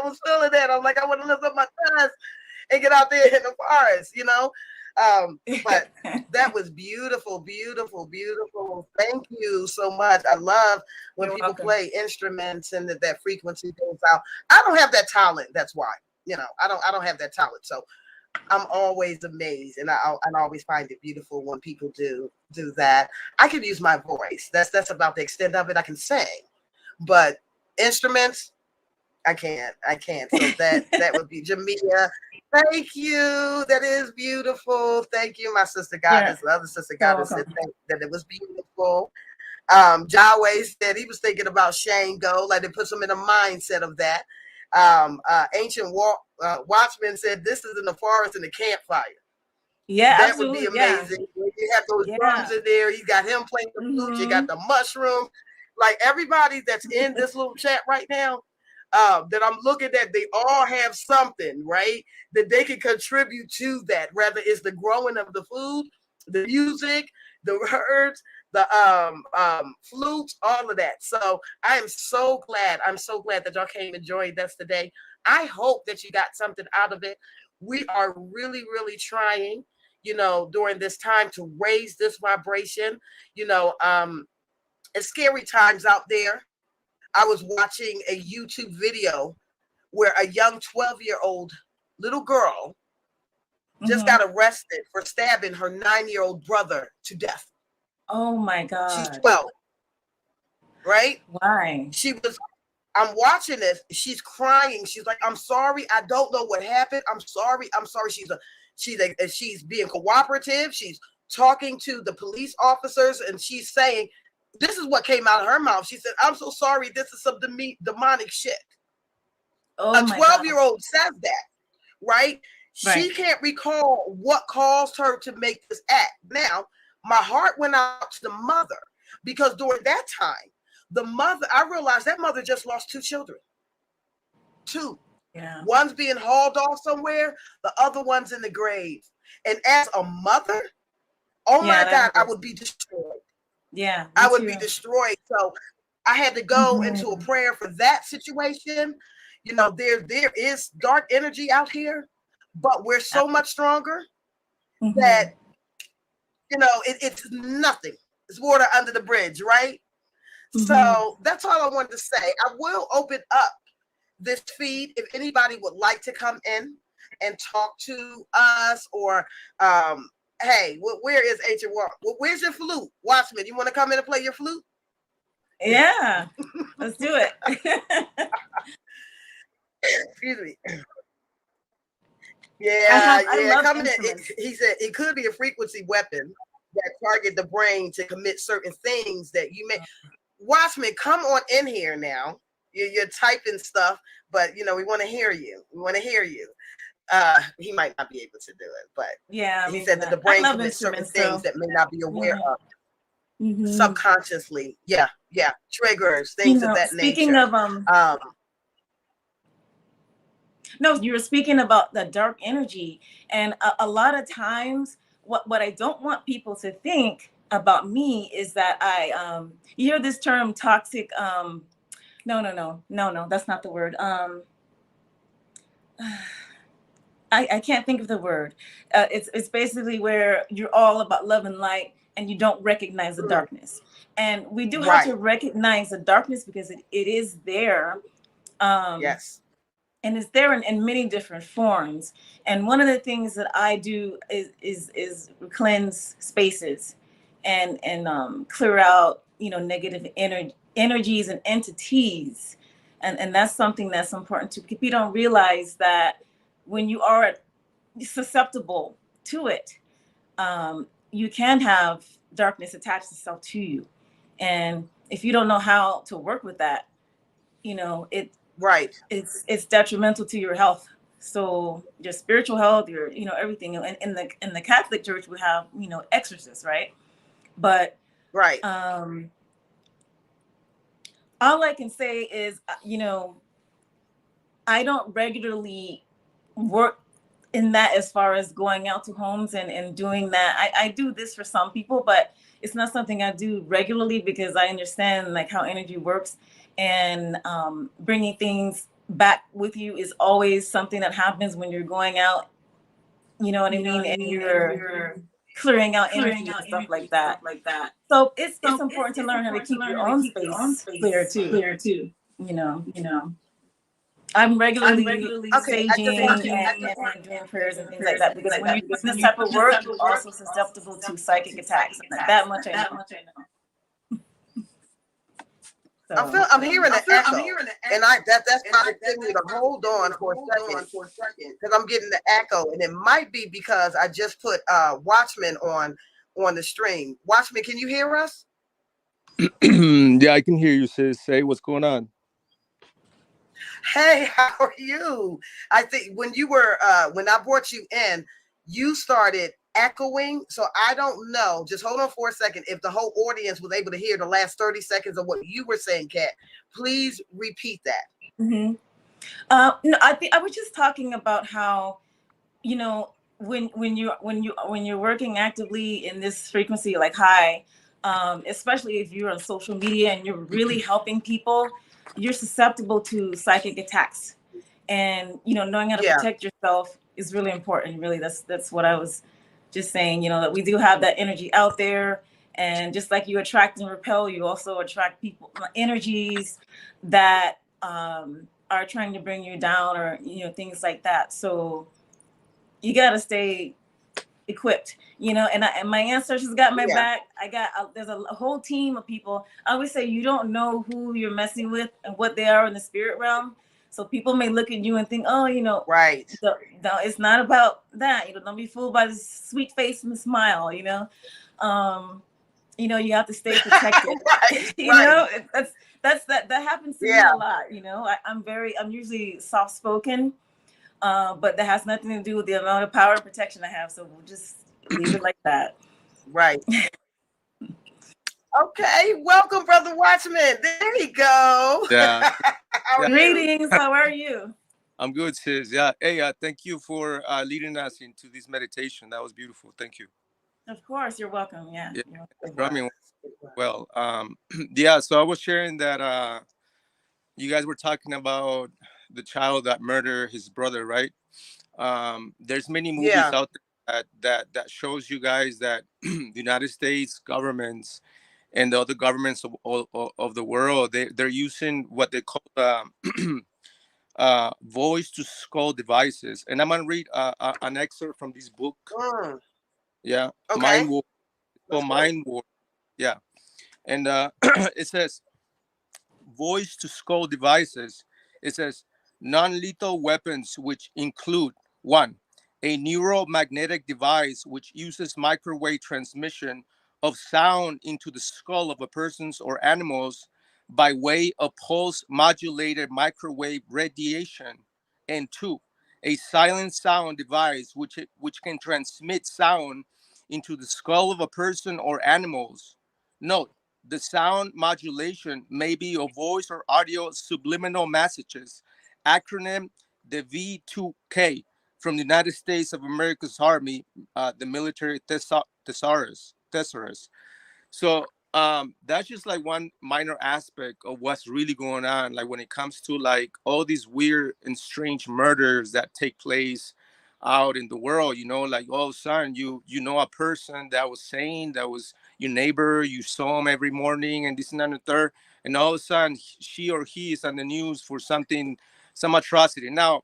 was feeling that. I'm like, I want to lift up my dress and get out there in the forest. But that was beautiful, beautiful, beautiful. Thank you so much. I love when You're people welcome. play instruments and that frequency goes out. I don't have that talent. That's why. I don't have that talent. So I'm always amazed, and I always find it beautiful when people do that. I can use my voice. That's about the extent of it. I can sing, but instruments, I can't. So that would be Jamia. Thank you. That is beautiful. Thank you, my sister Yeah. goddess. The other sister You're goddess said welcome. that it was beautiful. Jaway said he was thinking about Shane Go, like it puts him in a mindset of that. Ancient Watchman said this is in the forest in the campfire. Yeah, That would be absolutely. Yeah. amazing. You have those drums Yeah. in there. You got him playing the flute. You got the mushroom. Like everybody that's in this little chat right now, that I'm looking at, they all have something, right? That they can contribute to that, whether it's the growing of the food, the music, the herbs, the flutes, all of that. So I am so glad. I'm so glad that y'all came and joined us today. I hope that you got something out of it. We are really, really trying, during this time to raise this vibration. It's scary times out there. I was watching a YouTube video where a young 12-year-old little girl just got arrested for stabbing her 9-year-old brother to death. Oh my God. She's 12, right? Why? I'm watching this. She's crying. She's like, I'm sorry. I don't know what happened. I'm sorry. She's being cooperative. She's talking to the police officers, and she's saying, this is what came out of her mouth. She said, I'm so sorry. This is some demonic shit. Oh a 12-year-old says that, right? She can't recall what caused her to make this act. Now, my heart went out to the mother, because during that time, I realized that mother just lost 2 children. 2. Yeah. One's being hauled off somewhere, the other one's in the grave. And as a mother, my God, I would be destroyed. Yeah. I would be destroyed. So I had to go into a prayer for that situation. There is dark energy out here, but we're so much stronger that, it's nothing. It's water under the bridge, right? So that's all I wanted to say. I will open up this feed if anybody would like to come in and talk to us, or hey, where is Ancient War? Where's your flute? Watchman, you want to come in and play your flute? Yeah, let's do it. Excuse me. Yeah. Come in. He said it could be a frequency weapon that target the brain to commit certain things that you may. Watchman, come on in here now. You're typing stuff, but we want to hear you. He might not be able to do it, but yeah, he said that the brain commits certain things that may not be aware of subconsciously. Yeah, triggers, things of that speaking nature. Of no, you were speaking about the dark energy, and a lot of times, what I don't want people to think about me is that you hear this term toxic. No, that's not the word. I can't think of the word. It's basically where you're all about love and light, and you don't recognize the darkness. And we do have to recognize the darkness, because it is there. Yes. And it's there in many different forms. And one of the things that I do is cleanse spaces and clear out negative energies and entities. And that's something that's important too. People don't realize that when you are susceptible to it, you can have darkness attach itself to you. And if you don't know how to work with that, it's detrimental to your health. So your spiritual health, your everything. And in the Catholic Church, we have exorcists, right? But All I can say is, I don't regularly work in that as far as going out to homes and doing that. I do this for some people, but it's not something I do regularly because I understand like how energy works, and bringing things back with you is always something that happens when you're going out. You know what I mean? And And you're you're clearing out clearing energy out and stuff energy like and stuff that. like that. So it's So important to it's learn how to important to keep learn your how to own keep your own space clear space too. clear too. You know, You know, I'm I'm regularly regularly Okay, I just want saging you. saging I just and doing and prayers and doing things like prayers and that, things because like when that. you're Because doing when this you're type of doing this work, type you're of work, also you're also susceptible to susceptible psychic to attacks. psychic And attacks. that And much I that know. much I know. So I'm hearing an I'm echo, hearing an and echo, that's and probably giving you that's to probably hold giving you on to for hold a on second for a second. because I'm getting the echo, and it might be because I just put Watchman on the stream. Watchman, can you hear us? Yeah, I can hear you, sis. Say what's going on. Hey, how are you? I think when I brought you in, you started echoing. So I don't know. Just hold on for a second. If the whole audience was able to hear the last 30 seconds of what you were saying, Kat, please repeat that. mm-hmm. No, I was just talking about how, when you're working actively in this frequency like high, especially if you're on social media and you're really helping people, you're susceptible to psychic attacks. And knowing how to Yeah, protect yourself is really important. Really, that's what I was just saying. That we do have that energy out there, and just like you attract and repel, you also attract people energies that are trying to bring you down, or things like that. So you got to stay equipped, and my ancestors got my yeah, back. There's a whole team of people. I always say you don't know who you're messing with and what they are in the spirit realm. So people may look at you and think, oh, right. it's not about that. Don't be fooled by this sweet face and smile. Um, you have to stay protected. Right, you right. know, that happens to me Yeah, a lot. I'm usually soft spoken, but that has nothing to do with the amount of power and protection I have. So we'll just leave it like that. right. Okay, welcome, Brother Watchman. There you go. Yeah, How yeah, are you? Greetings. How are you? I'm good, sis. Yeah, hey, thank you for leading us into this meditation. That was beautiful. Thank you. Of course, you're welcome. Yeah. Yeah, It brought was. me It was. well. Yeah. So I was sharing that you guys were talking about the child that murdered his brother, right? There's many movies Yeah, out there that shows you guys that the United States governments and the other governments of the world, they're using what they call voice to skull devices. And I'm gonna read an excerpt from this book. mm, Yeah, okay, Mind War. let's go. Mind War. Yeah, and it says voice to skull devices. It says non-lethal weapons, which include one, a neuromagnetic device which uses microwave transmission of sound into the skull of a person's or animals by way of pulse modulated microwave radiation, and two, a silent sound device which can transmit sound into the skull of a person or animals. Note, the sound modulation may be a voice or audio subliminal messages. Acronym the V2K from the United States of America's Army, the military thesaurus. So that's just like one minor aspect of what's really going on. Like when it comes to like all these weird and strange murders that take place out in the world, like all of a sudden you know a person that was saying that was your neighbor, you saw him every morning and this and that and the third, and all of a sudden she or he is on the news for something, some atrocity. Now,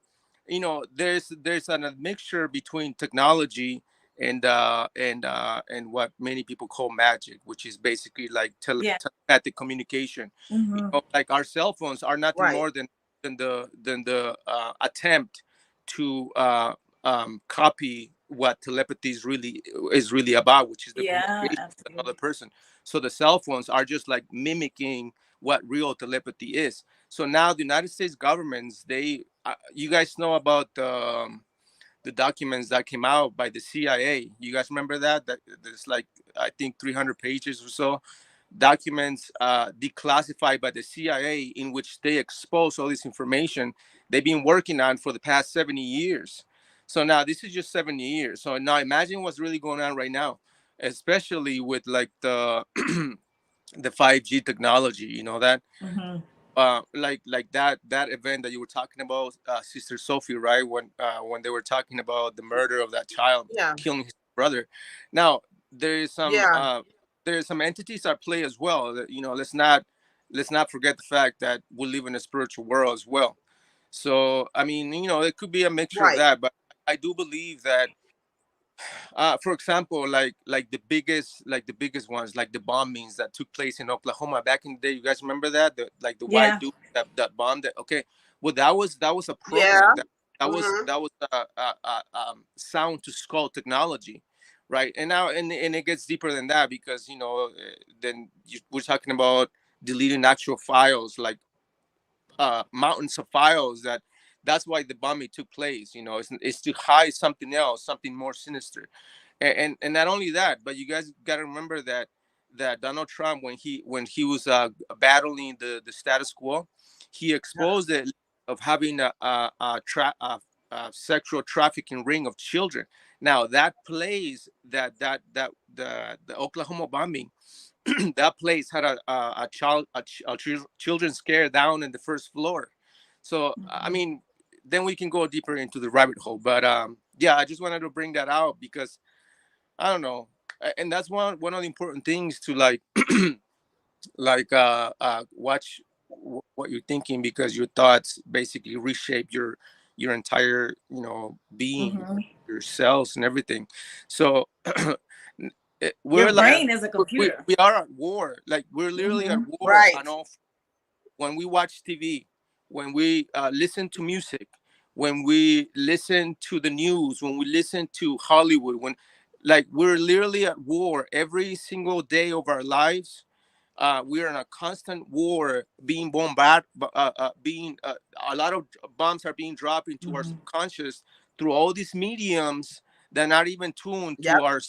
there's a mixture between technology and what many people call magic, which is basically like Yeah. telepathic communication. Mm-hmm. Like our cell phones are nothing Right. more than the attempt to copy what telepathy is really about, which is the Yeah. communication with Absolutely. another person. So the cell phones are just like mimicking what real telepathy is. So now the United States governments, you guys know about the documents that came out by the CIA. You guys remember that? That there's like I think 300 pages or so documents declassified by the CIA, in which they expose all this information they've been working on for the past 70 years. So now this is just 70 years. So now imagine what's really going on right now, especially with like the the 5G technology, you know, that Mm-hmm. like that event that you were talking about, Sister Sophie, right? When they were talking about the murder of that child Yeah. killing his brother. Now there is Yeah. some entities at play as well. You know, let's not forget the fact that we live in a spiritual world as well. So I mean, you know, it could be a mixture of Right. that, but I do believe that for example, like the biggest ones, like the bombings that took place in Oklahoma back in the day. You guys remember that? The white Yeah. dude that bombed it. Okay, well that was a Yeah. program Hmm. that was sound to skull technology, right? And now and it gets deeper than that, because you know we're talking about deleting actual files, like mountains of files. That's why the bombing took place. You know, it's to hide something else, something more sinister. And not only that, but you guys got to remember that Donald Trump, when he was battling the status quo, he exposed it of having a sexual trafficking ring of children. Now that place, the Oklahoma bombing, that place had a children's care down in the first floor. So I Mhm. mean, then we can go deeper into the rabbit hole. But yeah, I just wanted to bring that out because I don't know, and that's one of the important things to watch what you're thinking, because your thoughts basically reshape your entire, you know, being, Mhm. your cells and everything. So Your we're like brain is a we, computer. we are at war, like we're literally at Mhm. war Right. on all. When we watch TV, when we listen to music, when we listen to the news, when we listen to Hollywood, when like we're literally at war every single day of our lives. We are in a constant war, being bombarded, being a lot of bombs are being dropped into our Mhm. subconscious through all these mediums that are not even tuned Yep. to our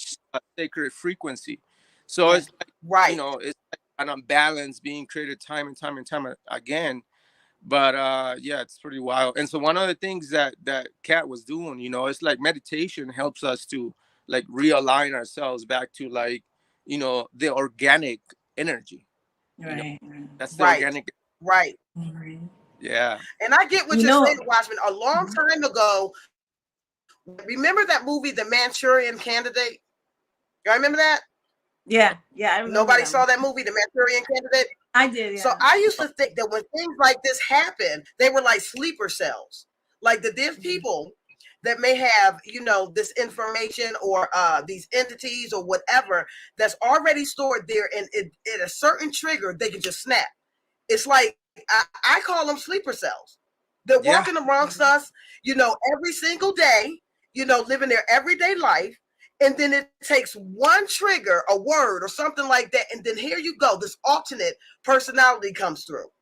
sacred frequency. So Yeah. it's like, you Right. know, it's like an imbalance being created time and time and time again. But yeah, it's pretty wild. And so one of the things that Kat was doing, you know, it's like meditation helps us to like realign ourselves back to, like, you know, the organic energy. You know, Right. Right. that's the Right. organic. Right. Mhm. Yeah. And I get what You you're know. saying, Watchman. A long Mhm. time ago, remember that movie, The Manchurian Candidate? Y'all remember that? Yeah. Yeah. I remember Nobody that one. saw that movie, The Manchurian Candidate? I did. So Yeah. I used to think that when things like this happen, they were like sleeper cells. Like that there's Mhm. people that may have, this information or these entities or whatever that's already stored there, and at a certain trigger, they can just snap. It's like I call them sleeper cells. They're Yeah. walking amongst Mhm. us, every single day, living their everyday life. And then it takes one trigger, a word or something like that. And then here you go. This alternate personality comes through.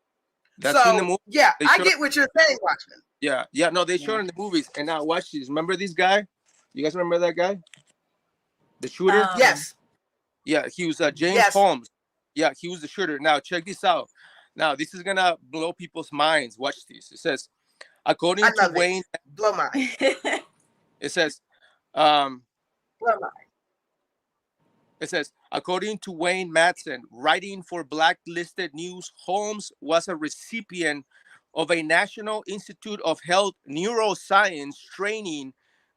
That's in the So, movie. yeah, They I showed. get what you're saying, Watchman. Yeah. Yeah. No, they showed Yeah. in the movies. And now watch this. Remember this guy? You guys remember that guy? The shooter? Um. Yes. Yeah, he was James Yes. Holmes. Yeah, he was the shooter. Now check this out. Now this is gonna blow people's minds. Watch this. It says, I according to love it. Wayne, Blow mine. it says, um, Blow mine. according to Wayne Madsen, writing for Blacklisted News, Holmes was a recipient of a National Institute of Health neuroscience training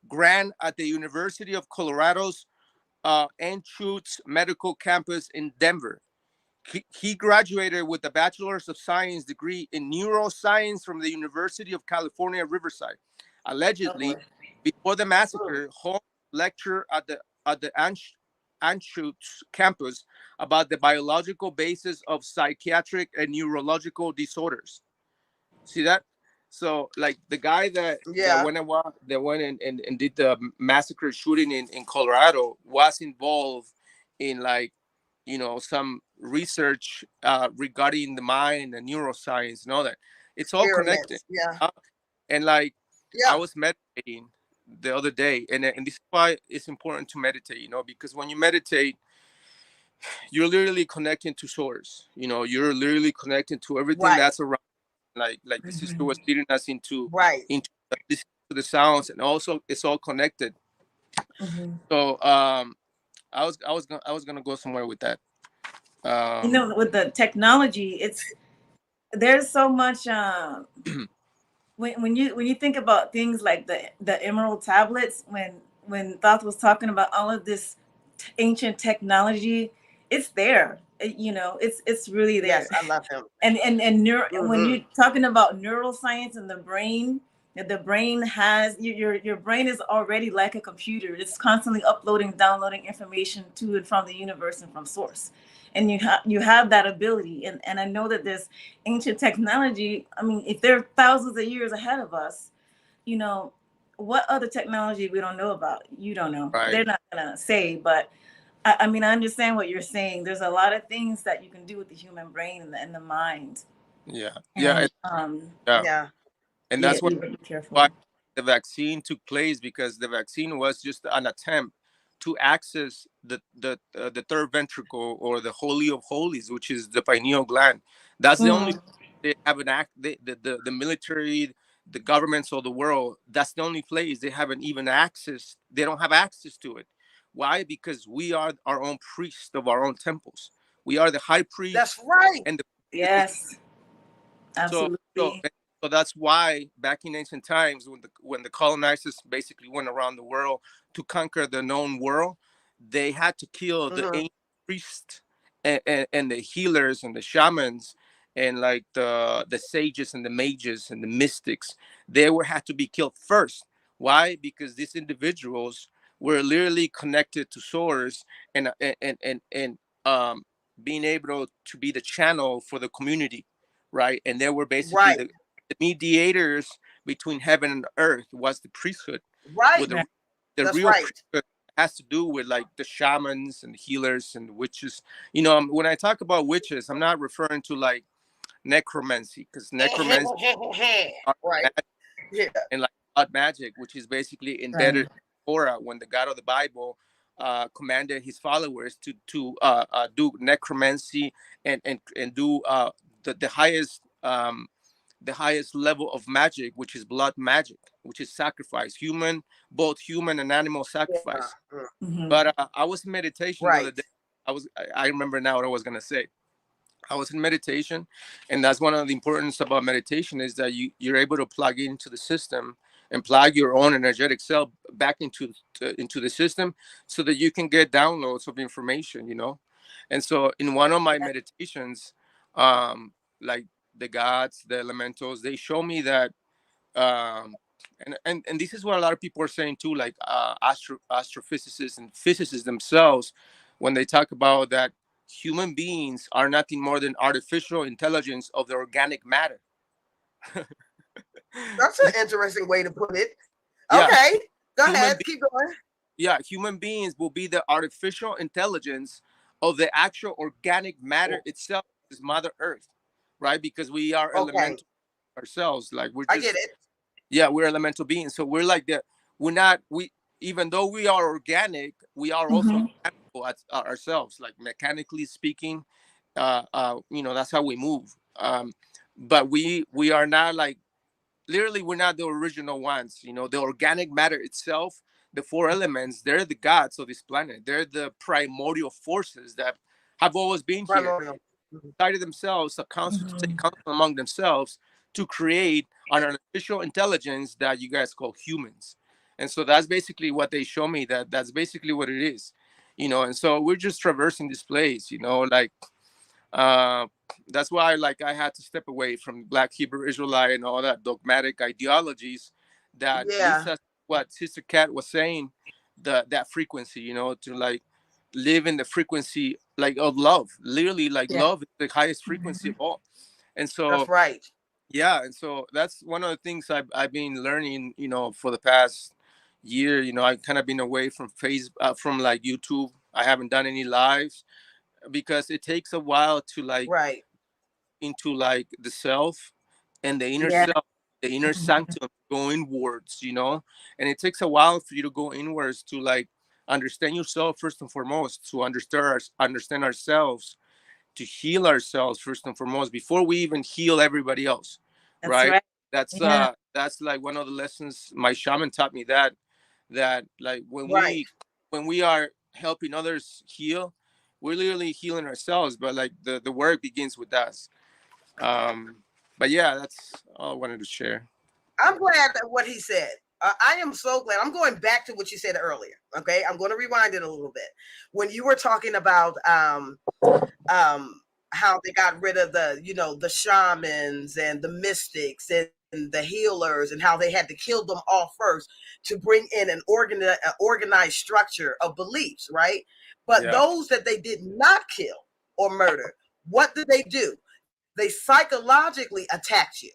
grant at the University of Colorado's Anschutz Medical Campus in Denver. He graduated with a Bachelor's of Science degree in neuroscience from the University of California, Riverside. Oh boy. Allegedly, before the massacre, Holmes lectured at the Anschutz campus about the biological basis of psychiatric and neurological disorders. See that? So, like the guy that Yeah. went and did the massacre shooting in Colorado was involved in, like, you know, some research regarding the mind and neuroscience and all that. It's all connected. Experiments. Yeah. uh, and like I Yeah. was meditating the other day, and this is why it's important to meditate, you know, because when you meditate, you're literally connecting to source. You know, you're literally connecting to everything Right. that's around. Like the sister was leading us Right. into listening to the sounds, and also it's all connected. Mhm. So I was gonna go somewhere with that. You Um, know, with the technology, there's so much. When you think about things like the emerald tablets, when Thoth was talking about all of this ancient technology, it's there. You know, it's really Yes, there. I love him. When Hmm. you're talking about neuroscience and the brain, that the brain has your brain is already like a computer. It's constantly uploading, downloading information to and from the universe and from source, and you have that ability. And I know that this ancient technology. I mean, if they're thousands of years ahead of us, you know, what other technology we don't know about? You don't know. right. They're not gonna say, but I mean, I understand what you're saying. There's a lot of things that you can do with the human brain and the mind, Yeah. Yeah. and Yeah. Yeah. And yeah, that's you gotta be why careful. the vaccine took place, because the vaccine was just an attempt to access the third ventricle, or the holy of holies, which is the pineal gland. That's the only Mm, they have an act. The military, the governments of the world. That's the only place they haven't even access. They don't have access to it. Why? Because we are our own priest of our own temples. We are the high priest That's right. and the yes, so so absolutely. so that's why back in ancient times, when the colonizers basically went around the world to conquer the known world, they had to kill the Hmm. ancient priests, and the healers and the shamans, and like the sages and the mages and the mystics. They were had to be killed first. Why? Because these individuals were literally connected to source, and being able to be the channel for the community, right? And they were basically Right. the mediators between heaven and earth was the priesthood, Right. with Right. the That's real right. priesthood has to do with like the shamans and the healers and the witches. When I talk about witches, I'm not referring to like necromancy, because necromancy are Right. magic, Yeah. and like blood magic, which is basically embedded Right. in Torah, when the God of the Bible commanded his followers to do necromancy, and do the highest level of magic, which is blood magic, which is sacrifice, both human and animal Yeah. sacrifice. Mm. Hmm. But I was in meditation the other Right. day. I remember now what I was gonna say. I was in meditation, and that's one of the importance about meditation, is that you're able to plug into the system and plug your own energetic self back into the system, so that you can get downloads of information. And so in one of my Yeah. meditations, like the gods, the elementals, they show me that, um, and this is what a lot of people are saying too, like astrophysicists and physicists themselves, when they talk about that human beings are nothing more than artificial intelligence of the organic matter. That's an interesting way to put it. Yeah, Okay. Go human ahead. be- Keep going. yeah, human beings will be the artificial intelligence of the actual organic matter itself, is Mother Earth, right? Because we are Okay. elemental ourselves, like I get it. we're elemental beings. So we're like we're not we even though we are organic, we are also Hmm. mechanical ourselves, like mechanically speaking. That's how we move. But we are not like, literally, we're not the original ones. The organic matter itself, the four elements, they're the gods of this planet. They're the primordial forces that have always been here, Primordial. Mhm. decided themselves, to take Hmm. counsel among themselves to create an artificial intelligence that you guys call humans. And so that's basically what they show me, that's basically what it is. And so we're just traversing this place, like, uh, that's why, like, I had to step away from Black Hebrew Israelite and all that dogmatic ideologies that leads Yeah. us to what Sister Cat was saying, that frequency, to like live in the frequency like of love. Literally, like, Yeah. love is the highest frequency Hmm. of all. And That's so, right. yeah, and so that's one of the things I've been learning, for the past year. I've kind of been away from from like YouTube. I haven't done any lives, because it takes a while to like Right. into like the self and the inner Yeah. self, the inner sanctum, go inwards, and it takes a while for you to go inwards to like understand yourself first and foremost, to understand ourselves, to heal ourselves first and foremost before we even heal everybody else, That's right? right. That's Yeah. that's like one of the lessons my shaman taught me, that like Right. when we are helping others heal, we're literally healing ourselves, but like the work begins with us. um but yeah, that's all I wanted to share. I'm glad that what he said. I am so glad. I'm going back to what you said earlier. Okay, I'm going to rewind it a little bit. When you were talking about how they got rid of the, you know, the shamans and the mystics and the healers, and how they had to kill them all first to bring in an organized structure of beliefs, right? But Yeah, those that they did not kill or murder, what did they do? They psychologically attacked you.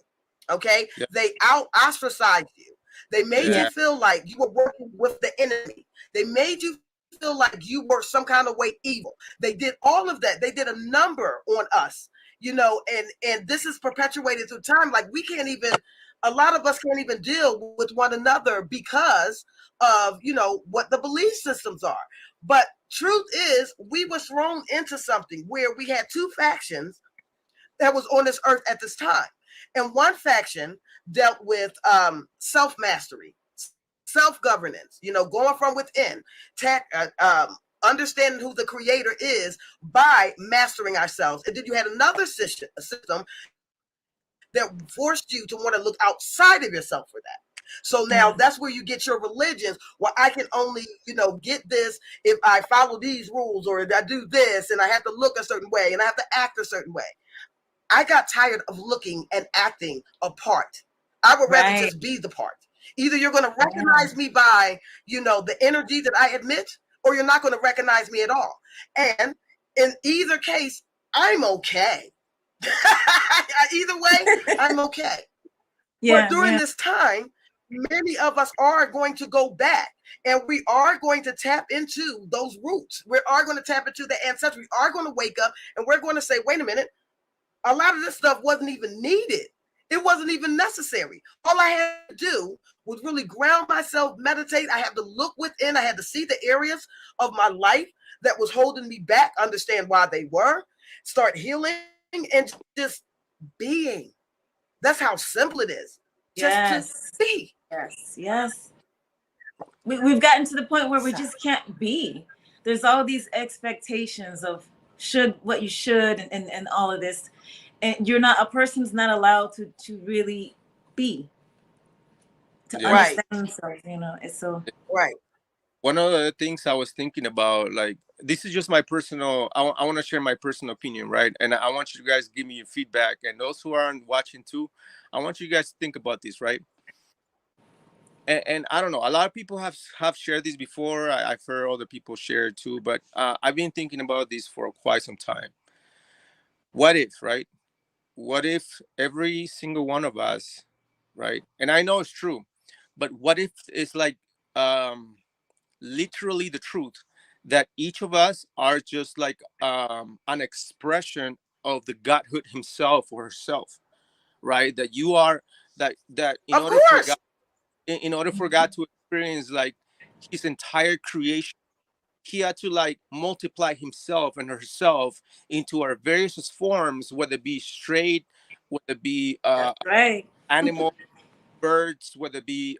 Okay, yeah, they out ostracized you. They made you yeah, feel like you were working with the enemy. They made you feel like you were some kind of way evil. They did all of that. They did a number on us, you know, and this is perpetuated through time. Like we can't even, a lot of us can't even deal with one another because of, you know, what the belief systems are. But truth is, we were thrown into something where we had two factions that was on this earth at this time. And one faction dealt with self mastery, self governance, you know, going from within, understanding who the creator is by mastering ourselves. And then you had another system that forced you to want to look outside of yourself for that. So now that's where you Yeah. get your religions. Well, I can only, you know, get this if I follow these rules, or I do this and I have to look a certain way and I have to act a certain way. I got tired of looking and acting a part. I would rather Right. just be the part. Either you're going to Yeah. recognize me by, you know, the energy that I emit, or you're not going to recognize me at all. And in either case, I'm okay. Either way, I'm okay. But Yeah. during Yeah. this time, many of us are going to go back, and we are going to tap into those roots. We are going to tap into the ancestry. We are going to wake up and we're going to say, wait a minute, a lot of this stuff wasn't even needed. It wasn't even necessary. All I had to do was really ground myself, meditate. I had to look within. I had to see the areas of my life that was holding me back, understand why they were, start healing, and just being. That's how simple it is. Just to Yes. be. Yes. Yes. We've gotten to the point where we So, just can't be. There's all these expectations of should what you should and all of this. And you're not, a person's not allowed to really be, to yeah. right, understand themselves, you know. It's so right. One of the things I was thinking about, like, this is just my personal, I want to share my personal opinion, right? And I want you guys to give me your feedback. And those who aren't watching too, I want you guys to think about this, right? And I don't know, a lot of people have shared this before. I've heard other people share it too, but I've been thinking about this for quite some time. What if, right? What if every single one of us, right? And I know it's true, but what if it's like, um, literally the truth, that each of us are just like, an expression of the godhood himself or herself, right? That you are, that in Of order for course. god, in order for God to experience like his entire creation, he had to like multiply himself and herself into our various forms, whether it be straight, whether it be that's right. animal, birds, whether it be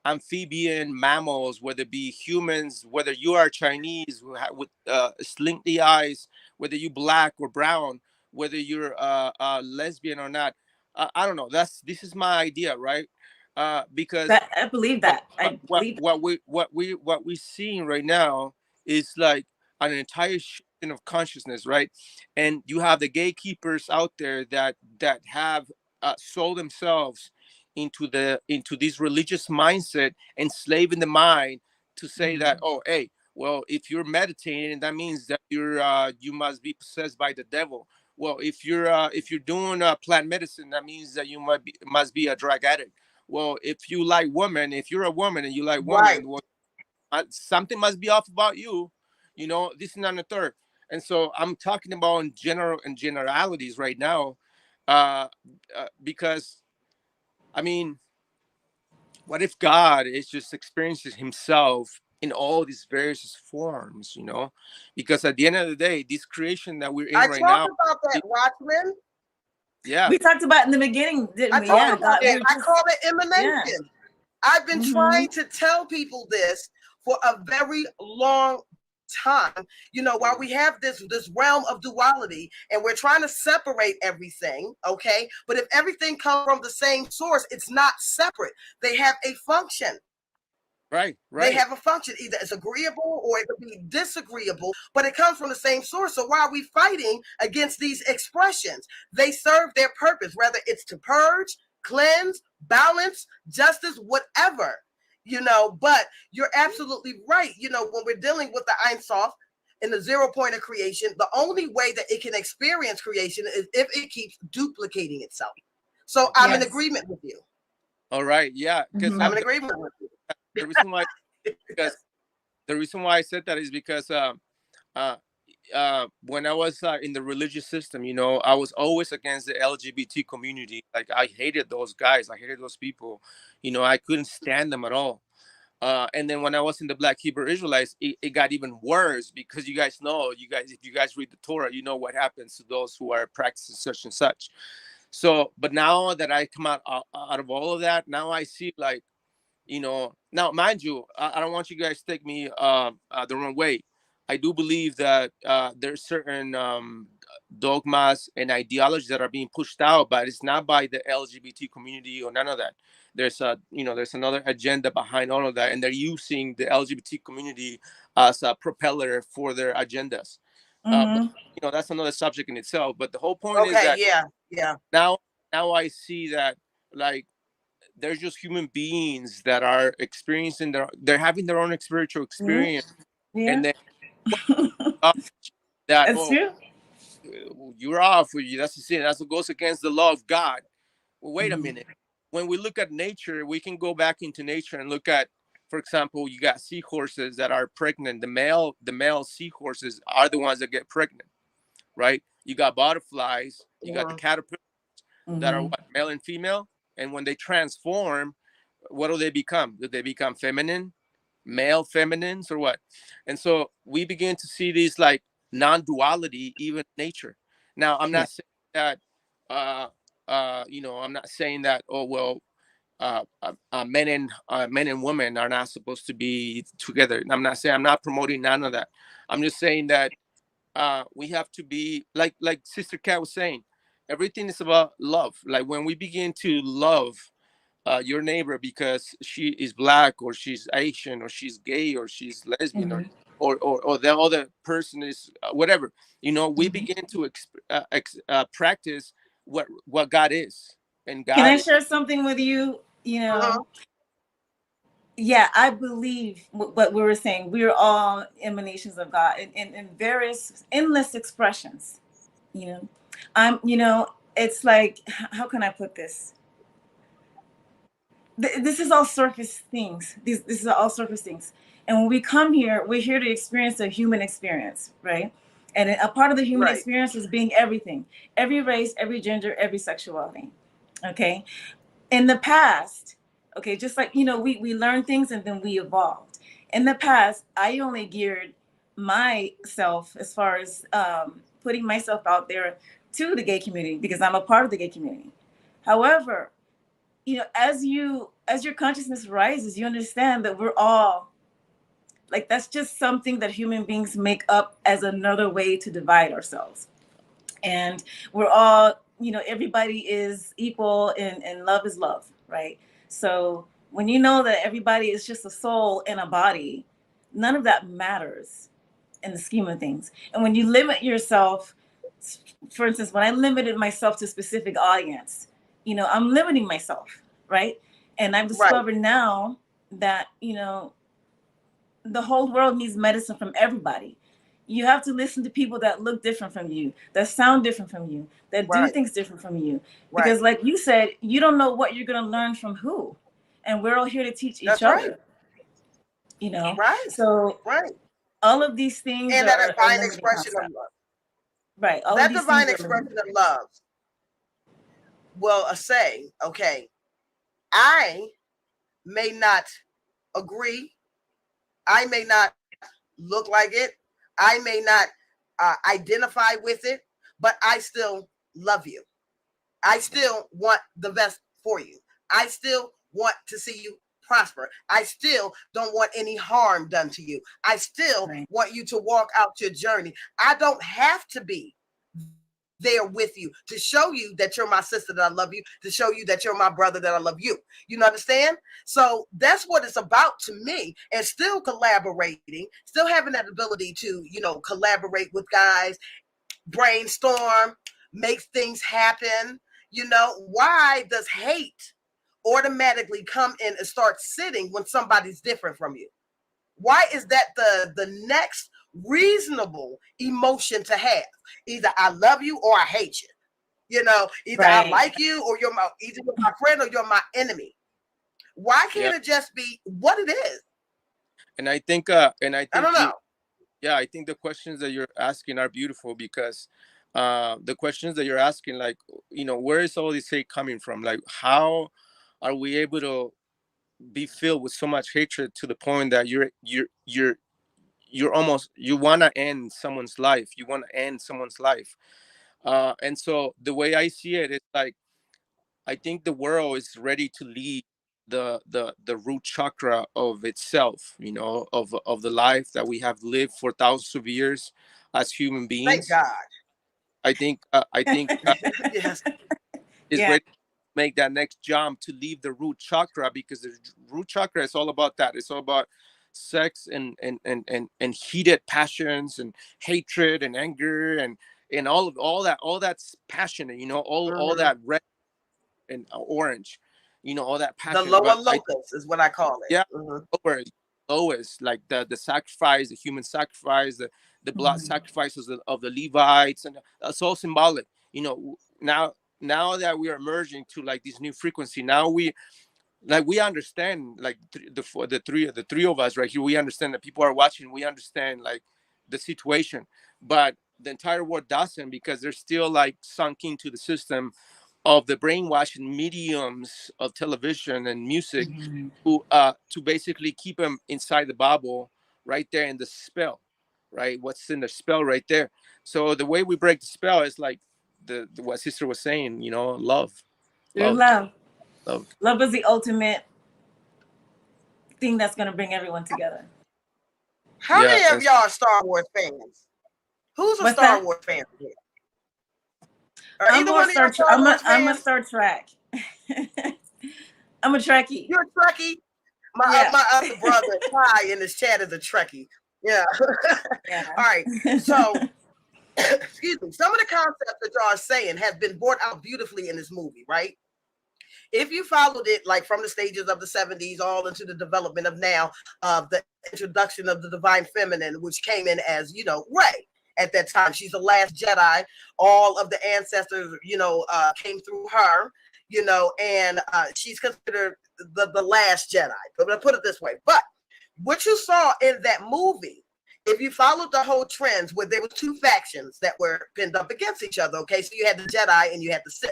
amphibian mammals, whether it be humans, whether you are Chinese with slinky eyes, whether you black or brown, whether you're lesbian or not. I don't know. This is my idea, right? Because That I believe what that. I believe that. what we seeing right now is like an entire shifting of consciousness, right? And you have the gatekeepers out there that have sold themselves into this religious mindset, enslaving the mind to say that, Mhm. oh, hey, well, if you're meditating, that means that you must be possessed by the devil. Well, if you're doing plant medicine, that means that you must be a drug addict. Well, if you like women, if you're a woman and you like Right. women, well, something must be off about you, this and that and the third. And so I'm talking about in generalities right now, uh, because I mean, what if God is just experiences himself in all these various forms, you know, because at the end of the day, this creation that we're in I right talked now, about that, Watchman. yeah, We talked about in the beginning, didn't I we? talked Yeah, about God, that. we're I just, call it yeah. emanation. I've been Mm-hmm. trying to tell people this for a very long time, you know, while we have this realm of duality and we're trying to separate everything, okay? But if everything comes from the same source, it's not separate. They have a function. right, They right. have a function. Either it's agreeable or it could be disagreeable, but it comes from the same source. So why are we fighting against these expressions? They serve their purpose, whether it's to purge, cleanse, balance, justice, whatever, you know. But you're absolutely right. You know, when we're dealing with the Ein Sof in the 0 point of creation, the only way that it can experience creation is if it keeps duplicating itself. So I'm in Yes. agreement with you. All right, yeah, because I'm in agreement with you. the reason why, because the reason why I said that is because uh, when I was in the religious system, you know, I was always against the LGBT community. Like I hated those guys, I hated those people. You know, I couldn't stand them at all. And then when I was in the Black Hebrew Israelites, it got even worse because you guys know, if you guys read the Torah, you know what happens to those who are practicing such and such. So, but now that I come out of all of that, now I see like, you know, now mind you, I don't want you guys to take me the wrong way. I do believe that there's certain dogmas and ideologies that are being pushed out, but it's not by the LGBT community or none of that. There's a, you know, there's another agenda behind all of that, and they're using the LGBT community as a propeller for their agendas. But Mm-hmm. you know, that's another subject in itself. But the whole point is Okay, that yeah. now, now I see that like they're just human beings that are experiencing they're having their own spiritual Mm-hmm. experience, Yeah. and then that, That's oh, true. you're off with you, that's the sin, that's what goes against the law of God. Well, wait a Mm-hmm. minute. When we look at nature, we can go back into nature and look at, for example, you got seahorses that are pregnant. The male seahorses are the ones that get pregnant, right? You got butterflies, you got the Mhm. caterpillars that are Mm-hmm. what, male and female, and when they transform, what do they become? Do they become feminine, male feminines, or what? And so we begin to see these like non-duality even in nature. Now I'm Yeah. not saying that you know, I'm not saying that, oh well, men and women are not supposed to be together. I'm not saying, I'm not promoting none of that. I'm just saying that we have to be like Sister Cat was saying, everything is about love. Like when we begin to love your neighbor because she is black or she's Asian or she's gay or she's lesbian, Mm-hmm. or the other person is whatever, you know, we Mm-hmm. begin to practice what God is, and Can I God is, share something with you? You Uh-huh. know, yeah, I believe what we were saying. We are all emanations of God in various endless expressions. You know, you know, it's like, how can I put this? This is all surface things. This is all surface things. And when we come here, we're here to experience a human experience, right? And a part of the human Right. experience is being everything, every race, every gender, every sexuality. Okay. In the past, okay, just like, you know, we learn things and then we evolved. In the past, I only geared myself as far as putting myself out there to the gay community because I'm a part of the gay community. However, you know, as your consciousness rises, you understand that we're all like, that's just something that human beings make up as another way to divide ourselves. And we're all, you know, everybody is equal and love is love, right? So when you know that everybody is just a soul and a body, none of that matters in the scheme of things. And when you limit yourself, for instance, when I limited myself to a specific audience, you know, I'm limiting myself, right? And I've Right. discovered now that, you know, the whole world needs medicine from everybody. You have to listen to people that look different from you, that sound different from you, that do Right. things different from you. Right. Because, like you said, you don't know what you're going to learn from who. And we're all here to teach each That's right. other, you know? Right. So, Right. all of these things And that are divine limiting expression of concepts. love. Right. All of That these things divine are expression limiting. of love will say, okay, I may not agree I may not look like it. I may not identify with it, but I still love you. I still want the best for you. I still want to see you prosper. I still don't want any harm done to you. I still want you to walk out your journey. I don't have to be there with you to show you that you're my sister, that I love you, to show you that you're my brother, that I love you. You understand? So that's what it's about to me. And still collaborating, still having that ability to, collaborate with guys, brainstorm, make things happen. Why does hate automatically come in and start sitting when somebody's different from you? Why is that the next reasonable emotion to have? Either I love you or I hate you. Either I like you or either you're my friend or you're my enemy. Why can't it just be what it is? And I think I don't know. I think the questions that you're asking are beautiful, because the questions that you're asking, like, where is all this hate coming from? Like, how are we able to be filled with so much hatred to the point that you're almost, you want to end someone's life, and so the way I see it is like, I think the world is ready to leave the root chakra of itself, of the life that we have lived for thousands of years as human beings. Thank God. I think yes. is ready to make that next jump to leave the root chakra, because the root chakra is all about that. It's all about sex and heated passions and hatred and anger and all that's passionate, all that red and orange, all that passion. The lower locus is what I call it. Yeah, lowest, like the sacrifice, the human sacrifice, the blood sacrifices of the Levites, and that's all symbolic. Now that we are emerging to like this new frequency, now we understand, like the three of us right here, we understand that people are watching, we understand like the situation, but the entire world doesn't, because they're still like sunk into the system of the brainwashing mediums of television and music, to basically keep them inside the bubble right there in the spell, right? What's in the spell right there. So the way we break the spell is like the what sister was saying, love. Love is the ultimate thing that's going to bring everyone together. How many of y'all are Star Wars fans? Who's a Star Wars fan here? I'm a Star Trek. I'm a Trekkie. You're a Trekkie? My other brother, Ty, in this chat is a Trekkie. Yeah. All right. So, excuse me. Some of the concepts that y'all are saying have been brought out beautifully in this movie, right? If you followed it, like from the stages of the 70s all into the development of now, the introduction of the divine feminine, which came in as, Rey. At that time, she's the last Jedi. All of the ancestors, came through her, and she's considered the last Jedi. I'm going to put it this way. But what you saw in that movie, if you followed the whole trends, where there were two factions that were pinned up against each other, okay? So you had the Jedi and you had the Sith.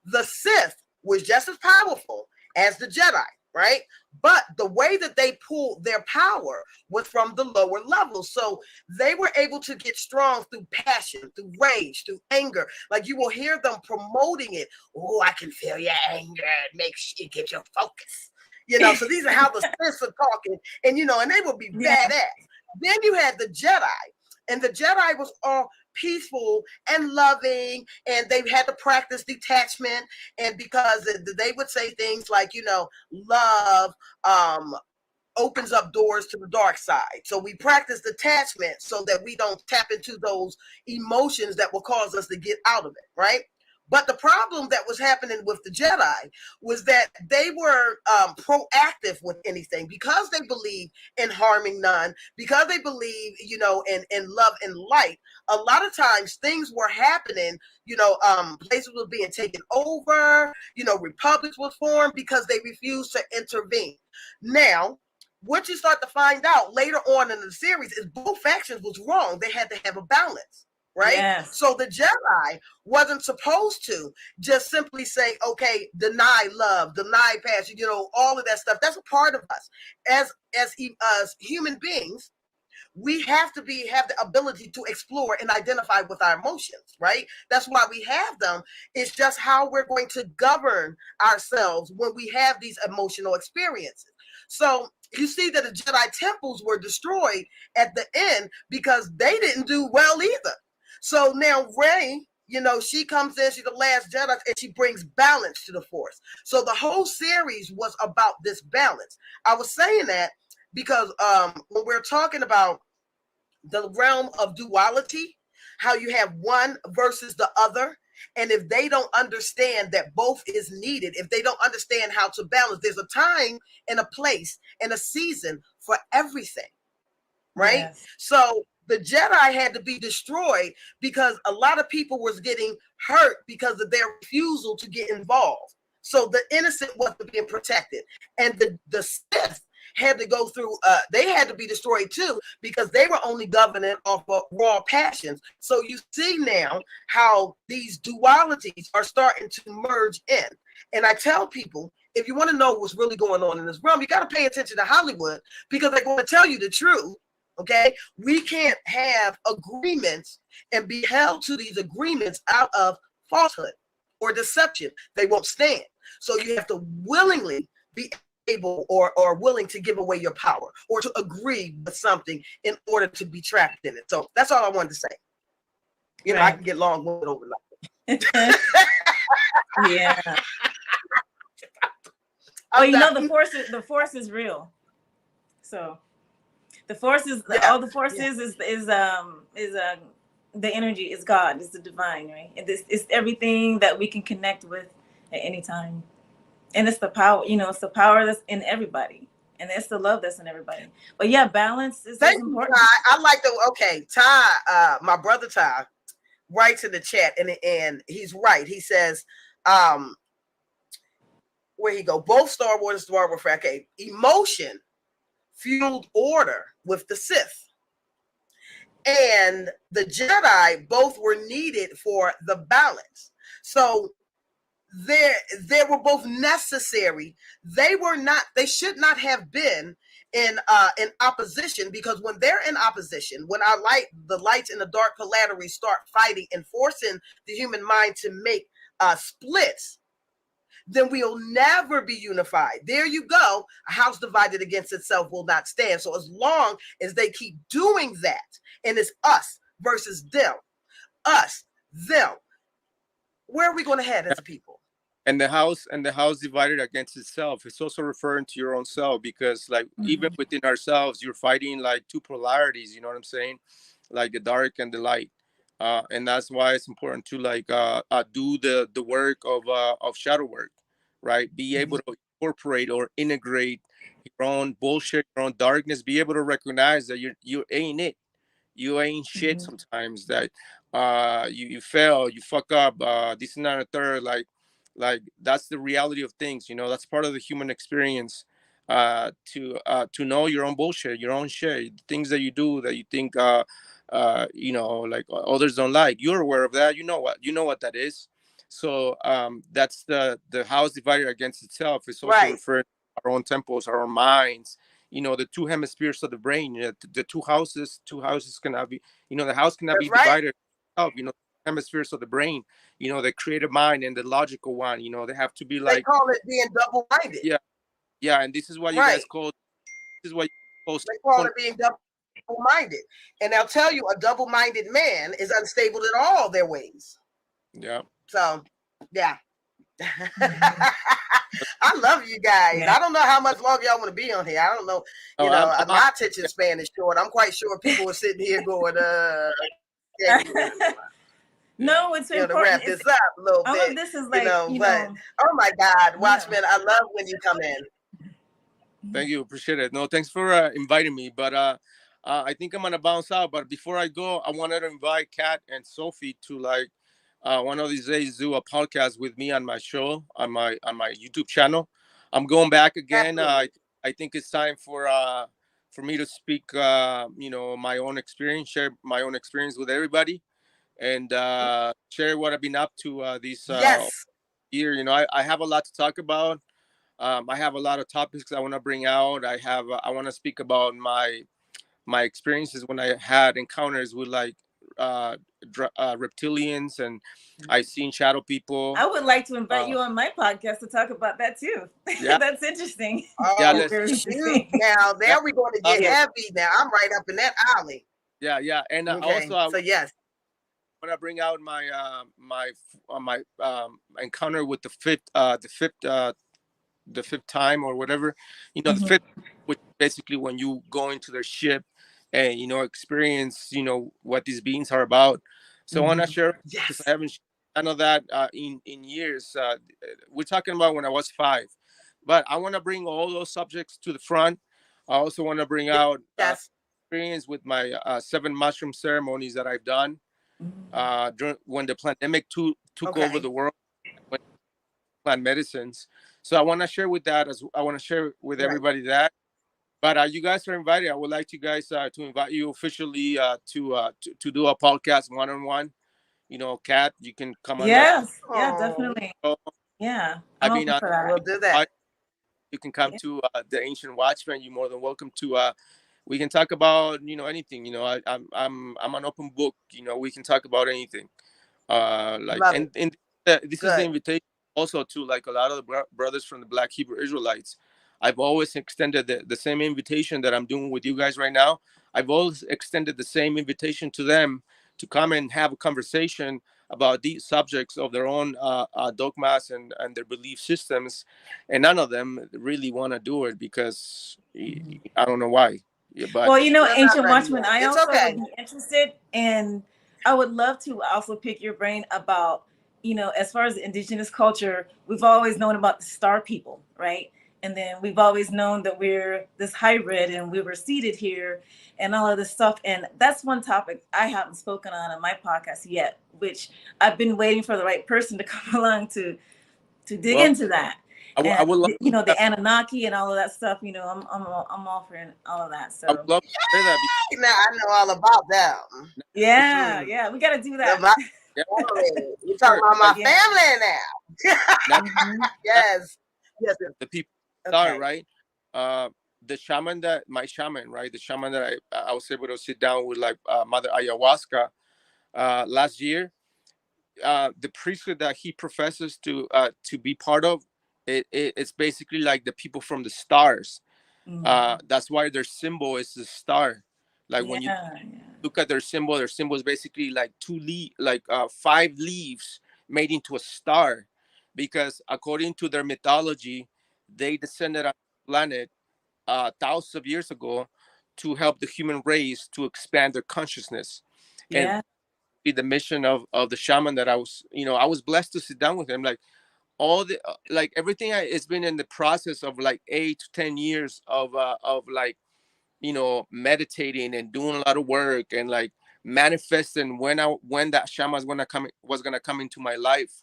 The Sith was just as powerful as the Jedi, right? But the way that they pulled their power was from the lower levels. So they were able to get strong through passion, through rage, through anger. Like you will hear them promoting it. Oh, I can feel your anger. It makes you get your focus. So these are how the Siths are talking. And, and they will be badass. Then you had the Jedi. And the Jedi was all peaceful and loving, and they had to practice detachment. And because they would say things like, love opens up doors to the dark side. So we practice detachment so that we don't tap into those emotions that will cause us to get out of it, right? But the problem that was happening with the Jedi was that they were proactive with anything, because they believe in harming none, because they believe, in love and light. A lot of times things were happening, places were being taken over, republics were formed because they refused to intervene. Now, what you start to find out later on in the series is both factions was wrong. They had to have a balance. right? Yes. So the Jedi wasn't supposed to just simply say, okay, deny love, deny passion, all of that stuff. That's a part of us as human beings. We have to have the ability to explore and identify with our emotions, right? That's why we have them. It's just how we're going to govern ourselves when we have these emotional experiences. So you see that the Jedi temples were destroyed at the end because they didn't do well either. So now Rey, she comes in, she's the last Jedi, and she brings balance to the Force. So the whole series was about this balance. I was saying that because when we're talking about the realm of duality, how you have one versus the other, and if they don't understand that both is needed, if they don't understand how to balance, there's a time and a place and a season for everything, right? Yes. So the Jedi had to be destroyed because a lot of people was getting hurt because of their refusal to get involved. So the innocent wasn't being protected, and the Sith had to go through. They had to be destroyed too because they were only governing off of raw passions. So you see now how these dualities are starting to merge in. And I tell people, if you want to know what's really going on in this realm, you got to pay attention to Hollywood because they're going to tell you the truth. Okay, we can't have agreements and be held to these agreements out of falsehood or deception. They won't stand. So you have to willingly be able or willing to give away your power or to agree with something in order to be trapped in it. So that's all I wanted to say. I Right. can get long-winded over Yeah. Well, the force is real. So the force is all the force is the energy is God, is the divine, right? And this is everything that we can connect with at any time. And it's the power, it's the power that's in everybody. And it's the love that's in everybody. But yeah, balance is important. I like Ty, my brother Ty, writes in the chat, and he's right. He says, where he go? Both Star Wars and Star Wars, okay, emotion fueled order with the Sith. And the Jedi both were needed for the balance. So they were both necessary. They should not have been in opposition, because when they're in opposition, when the lights and the dark polarity start fighting and forcing the human mind to make splits, then we'll never be unified. There you go. A house divided against itself will not stand. So as long as they keep doing that, and it's us versus them, where are we going to head as people? And the house divided against itself. It's also referring to your own self, because even within ourselves, you're fighting like two polarities. You know what I'm saying? Like the dark and the light. And that's why it's important to do the work of shadow work, right? Be able to incorporate or integrate your own bullshit, your own darkness. Be able to recognize that you ain't it. You ain't shit sometimes. That you fail, you fuck up. This is not a third. Like that's the reality of things. That's part of the human experience. To know your own bullshit, your own shit, things that you do that you think like others don't like. You're aware of that. You know what that is. So that's the house divided against itself. It's also referred to our own temples, our own minds. The two hemispheres of the brain. The two houses cannot be. The house cannot be divided up. Hemispheres of the brain. The creative mind and the logical one. They have to be like. They call it being double-minded. Yeah, and this is what you guys call. This is what they call it being double-minded, and they'll tell you a double-minded man is unstable in all their ways. Yeah. So, yeah. I love you guys. I don't know how much longer y'all want to be on here. I don't know. My attention span is short. I'm quite sure people are sitting here going, no, it's important to wrap this up a little bit. All of this is like, oh my God, Watchmen, I love when you come in. Thank you, appreciate it. No, thanks for inviting me. But I think I'm gonna bounce out. But before I go, I wanted to invite Kat and Sophie to one of these days do a podcast with me on my show, on my YouTube channel. I'm going back again. I think it's time for me to speak. My own experience, share my own experience with everybody. and share what I've been up to this Yes. year. You know, I have a lot to talk about. I have a lot of topics I want to bring out. I want to speak about my experiences when I had encounters with like uh, reptilians, and I seen shadow people. I would like to invite Uh, you on my podcast to talk about that too. yeah, That's interesting. yeah, Oh, That's let's. very shoot. interesting. Now, Yeah, there we're going to uh, get heavy. Now, I'm right up in that alley. yeah, yeah, and Okay. also I So, yes. want to bring out my encounter with the fifth time or whatever, you know, the Mhm. fifth, which basically when you go into their ship and you know experience, you know, what these beings are about. So I want to Mhm. share because Yes. I haven't none of that in years. We're talking about when I was 5, but I want to bring all those subjects to the front. I also want to bring out Yes. experience with my 7 mushroom ceremonies that I've done during when the pandemic took over Okay. the world, when plant medicines. So I want to share with that as I want to share with Right. everybody that. But you guys are invited. I would like you guys to invite you officially to do a podcast one on one. You know, Kat, you can come on my Yes. Yeah, Oh, definitely. show. Yeah. I'm I've been open on. for that. we'll do that. You can come Yeah. to the Ancient Watchman. You're more than welcome to. We can talk about anything. You know, I'm an open book. You know, we can talk about anything. Like Love it. and this is the Good. invitation also to like a lot of the brothers from the Black Hebrew Israelites. I've always extended the same invitation that I'm doing with you guys right now. I've always extended the same invitation to them to come and have a conversation about these subjects of their own dogmas and their belief systems, and none of them really want to do it because Mhm. I don't know why. Yeah, but Well, They're not Ancient ready Watchman, yet. I It's also would okay. be interested in, I would love to also pick your brain about, as far as indigenous culture, we've always known about the star people, right? And then we've always known that we're this hybrid and we were seated here and all of this stuff. And that's one topic I haven't spoken on my podcast yet, which I've been waiting for the right person to come along to dig well, into that. I And would love the Anunnaki and all of that stuff. I'm offering all of that. I would So love to share that. Now, I know all about them. yeah, Hmm. yeah, we got to do The that. Yeah, family. You're talking sure. about my Like Yeah. family now. that, Hmm. that Yes. Yes. the people are Okay. right. Uh, the shaman that my shaman, right? The shaman that I was able to sit down with, like Mother Ayahuasca, last year. The priesthood that he professes to be part of, it's basically like the people from the stars. Hmm. That's why their symbol is the star. Like Yeah, when you yeah. look at their symbol is basically like like 5 leaves made into a star, because according to their mythology, they descended on the planet thousands of years ago to help the human race to expand their consciousness. And Yeah. the mission of the shaman that I was blessed to sit down with him. Like all the like everything it's been in the process of like 8 to 10 years of like meditating and doing a lot of work and like manifesting when that shaman was gonna come into my life.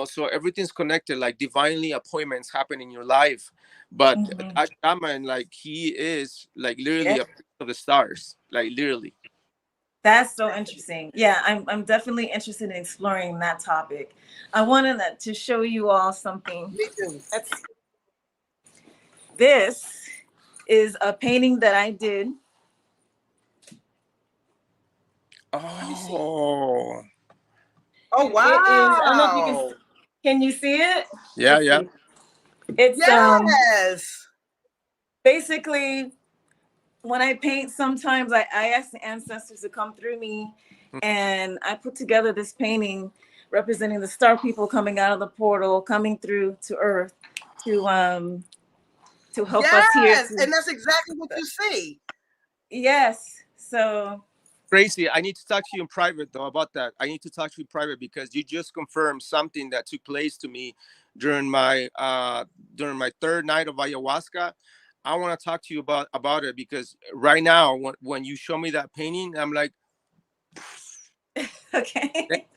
So everything's connected, like divinely appointments happen in your life. But Hmm. that shaman, like he is like Yeah. literally a prince of the stars, like literally. That's so interesting. Yeah, I'm definitely interested in exploring that topic. I wanted to show you all something. Me too. This is a painting that I did. Let me see. Oh, Oh, It is. I don't know if you can. wow. Can you see it? yeah, Let's yeah. see. It's Yes. basically when I paint. Sometimes I ask the ancestors to come through me, and I put together this painting representing the star people coming out of the portal, coming through to Earth to help us here. Yes. And that's exactly what you see. Yes. So Crazy. I need to talk to you in private though about that. I need to talk to you in private because you just confirmed something that took place to me during my third night of ayahuasca. I want to talk to you about it because right now when you show me that painting, I'm like, thank, okay. thank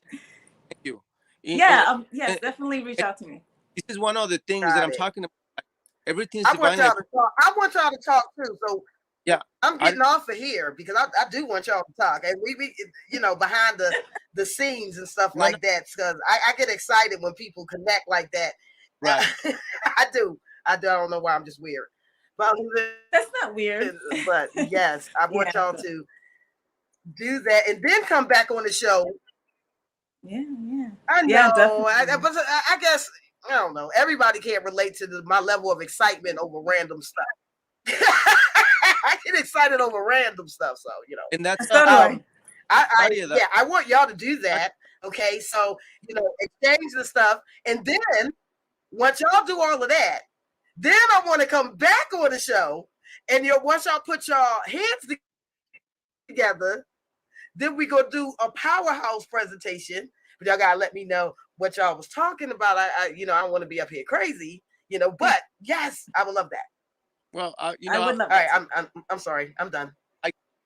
you. Yeah. Yes. And Definitely reach out to me. this is one of the things that Got I'm it. talking about. Everything's I want divinely. y'all to talk. I want y'all to talk too. So Yeah, I'm getting off of here because I do want y'all to talk, and we behind the scenes and stuff no, no, like that, because I get excited when people connect like that. right. I do. I don't know why. I'm just weird. But That's not weird. but yes, I want Yeah. y'all to do that and then come back on the show. Yeah, yeah. I know. Yeah, definitely. But I guess I don't know. Everybody can't relate to my level of excitement over random stuff. I get excited over random stuff, so And that's So do I. I want y'all to do that. Okay, so exchange the stuff, and then once y'all do all of that, then I want to come back on the show, and once y'all put y'all hands together, then we go do a powerhouse presentation. But y'all gotta let me know what y'all was talking about. I don't want to be up here crazy, but yes, I would love that. well, I would love All right, that. I'm sorry, I'm done.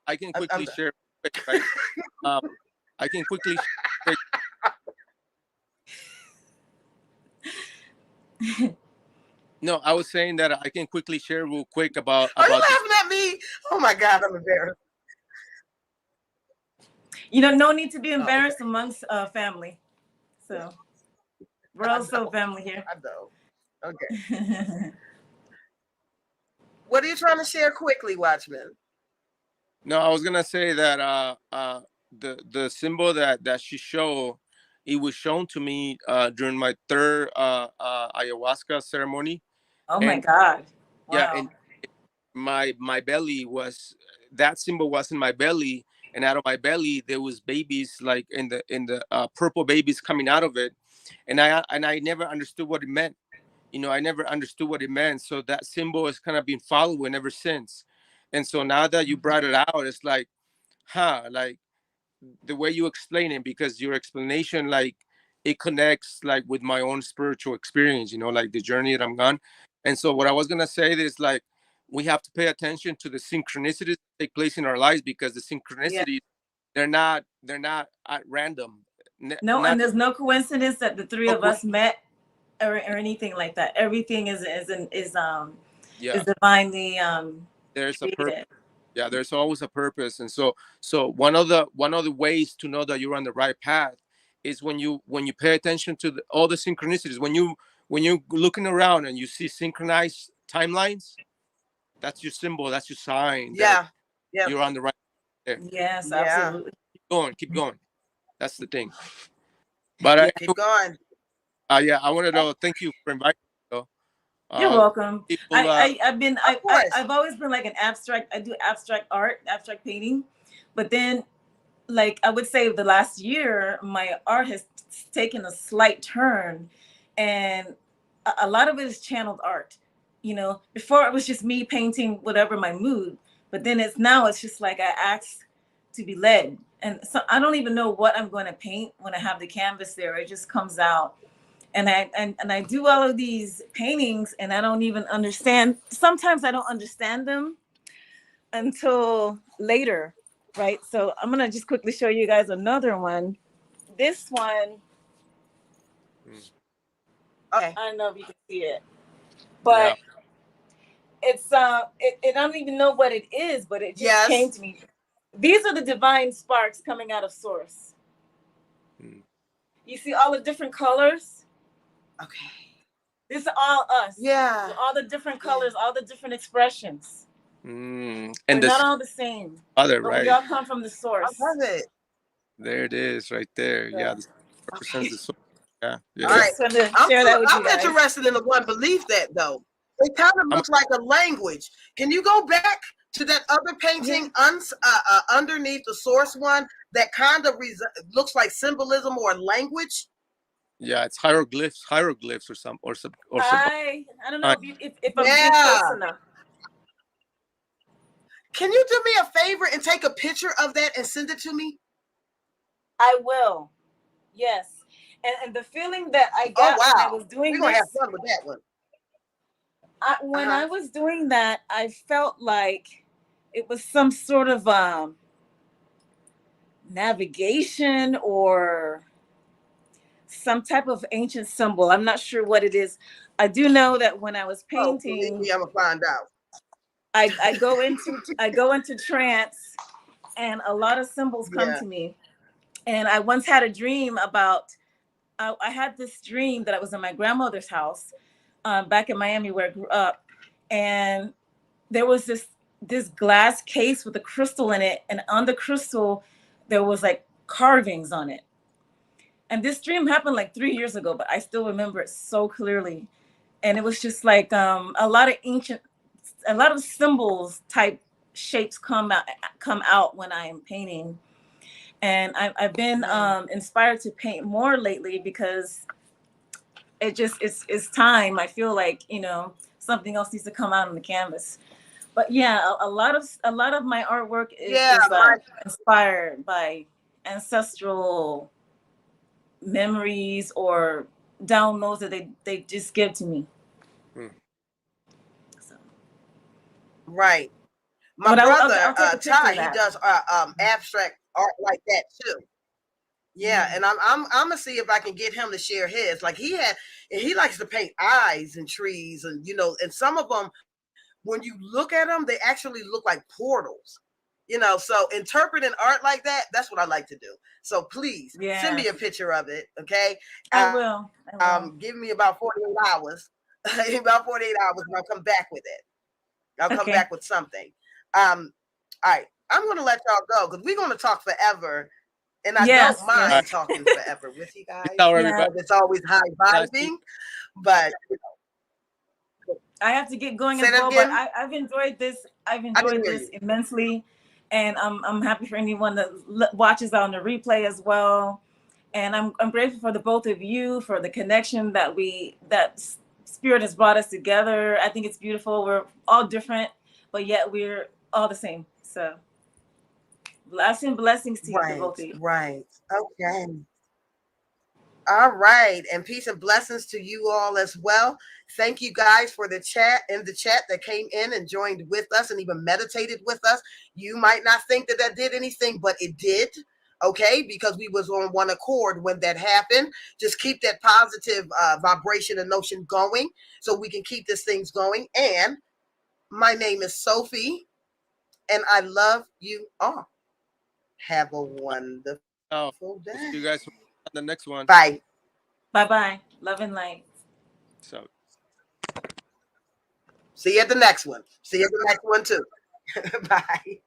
I can I'm quickly done. share, right? I can quickly share. No, I was saying that I can quickly share real quick about Are you laughing at me? Oh my God, I'm embarrassed. No need to be embarrassed amongst family. So we're also family here. I know. Okay. What are you trying to share quickly, Watchman? No, I was gonna say that the symbol that she showed, it was shown to me during my third ayahuasca ceremony. Oh my And God. yeah, Wow. and my belly was, that symbol was in my belly, and out of my belly there was babies, like in the purple babies coming out of it, and I never understood what it meant. I never understood what it meant. So that symbol has kind of been following ever since. And so now that you brought it out, it's like, like the way you explain it, because your explanation, like, it connects like with my own spiritual experience, like the journey that I'm on. And so what I was gonna say is, like, we have to pay attention to the synchronicities that take place in our lives, because the Yeah. synchronicities, they're not at random. No, Not and there's no coincidence that the three no of us met or anything like that. Everything yeah, is divinely there's a purpose. created. Yeah, there's always a purpose. And so one of the ways to know that you're on the right path is when you pay attention to all the synchronicities. When you're looking around and you see synchronized timelines, that's your symbol, that's your sign that Yeah. Yeah. you're on the right there. Yes, Yeah. absolutely. Keep going. That's the thing. But Yeah. Keep going. yeah, I wanted to thank you for inviting me, though. You're welcome. People Of course. I've always been like an abstract. I do abstract art, abstract painting, but then, like, I would say the last year, my art has taken a slight turn, and a lot of it is channeled art. Before it was just me painting whatever my mood, but then it's just like I ask to be led, and so I don't even know what I'm going to paint when I have the canvas there. It just comes out, and I do all of these paintings, and I don't even understand. Sometimes I don't understand them until later, right? So I'm gonna just quickly show you guys another one. This one, Okay. I don't know if you can see it, yeah, but it's I don't even know what it is, but it just came Yes. to me. These are the divine sparks coming out of source. You see all the different colors? Okay. This is all us. Yeah. All the different colors, all the different expressions. and We're the not all the same, other, but we right all come from the I source. love it. there, it is right there. Yeah, So, this represents the soul. Yeah, All I yeah. right. just wanted to share that with you I'm guys. interested in the one belief that though. It kind of I'm looks like a language. Can you go back to that other painting underneath the source one that kind of looks like symbolism or language? Yeah, it's hieroglyphs or some. I don't know if I'm being Yeah. close enough. Can you do me a favor and take a picture of that and send it to me? I will. Yes. And the feeling that I got when I was doing We're gonna have this, fun with that one. when I was doing that, I felt like it was some sort of navigation or some type of ancient symbol. I'm not sure what it is. I do know that when I was Oh, believe painting, me, I'm gonna find out. I go into trance, and a lot of symbols come Yeah. to me. And I once had a dream about. I had this dream that I was in my grandmother's house, back in Miami where I grew up, and there was this glass case with a crystal in it, and on the crystal there was like carvings on it. And this dream happened like 3 years ago, but I still remember it so clearly. And it was just like a lot of symbols type shapes come out when I am painting. And I've been inspired to paint more lately because it's time. I feel like, something else needs to come out on the canvas. But yeah, a lot of my artwork is inspired by ancestral memories or downloads that they just give to me. So. Right. My But brother, I'll take a picture Ty, of that. he does abstract art like that too. Yeah, and I'm gonna see if I can get him to share his. Like he likes to paint eyes and trees, and and some of them, when you look at them, they actually look like portals. So interpreting art like that, that's what I like to do. So please send me a picture of it, okay? I will. Give me about 48 hours. About 48 hours, and I'll come back with it. I'll come back with something. All right, I'm gonna let y'all go because we're gonna talk forever. And I don't mind talking forever with you guys. It's always high vibing, but I have to get going as well. But I've enjoyed this. I've enjoyed this immensely, and I'm happy for anyone that watches on the replay as well. And I'm grateful for the both of you, for the connection that Spirit has brought us together. I think it's beautiful. We're all different, but yet we're all the same. So blessings to you, the both of you. Right. Okay. All right. And peace and blessings to you all as well. Thank you guys for the chat that came in and joined with us and even meditated with us. You might not think that did anything, but it did. Okay, because we was on one accord when that happened. Just keep that positive vibration and notion going so we can keep this things going. And my name is Sophie, and I love you all. Have a wonderful day. See you guys on the next one. Bye. Bye-bye. Love and light. So. See you at the next one. See you at the next one too. Bye.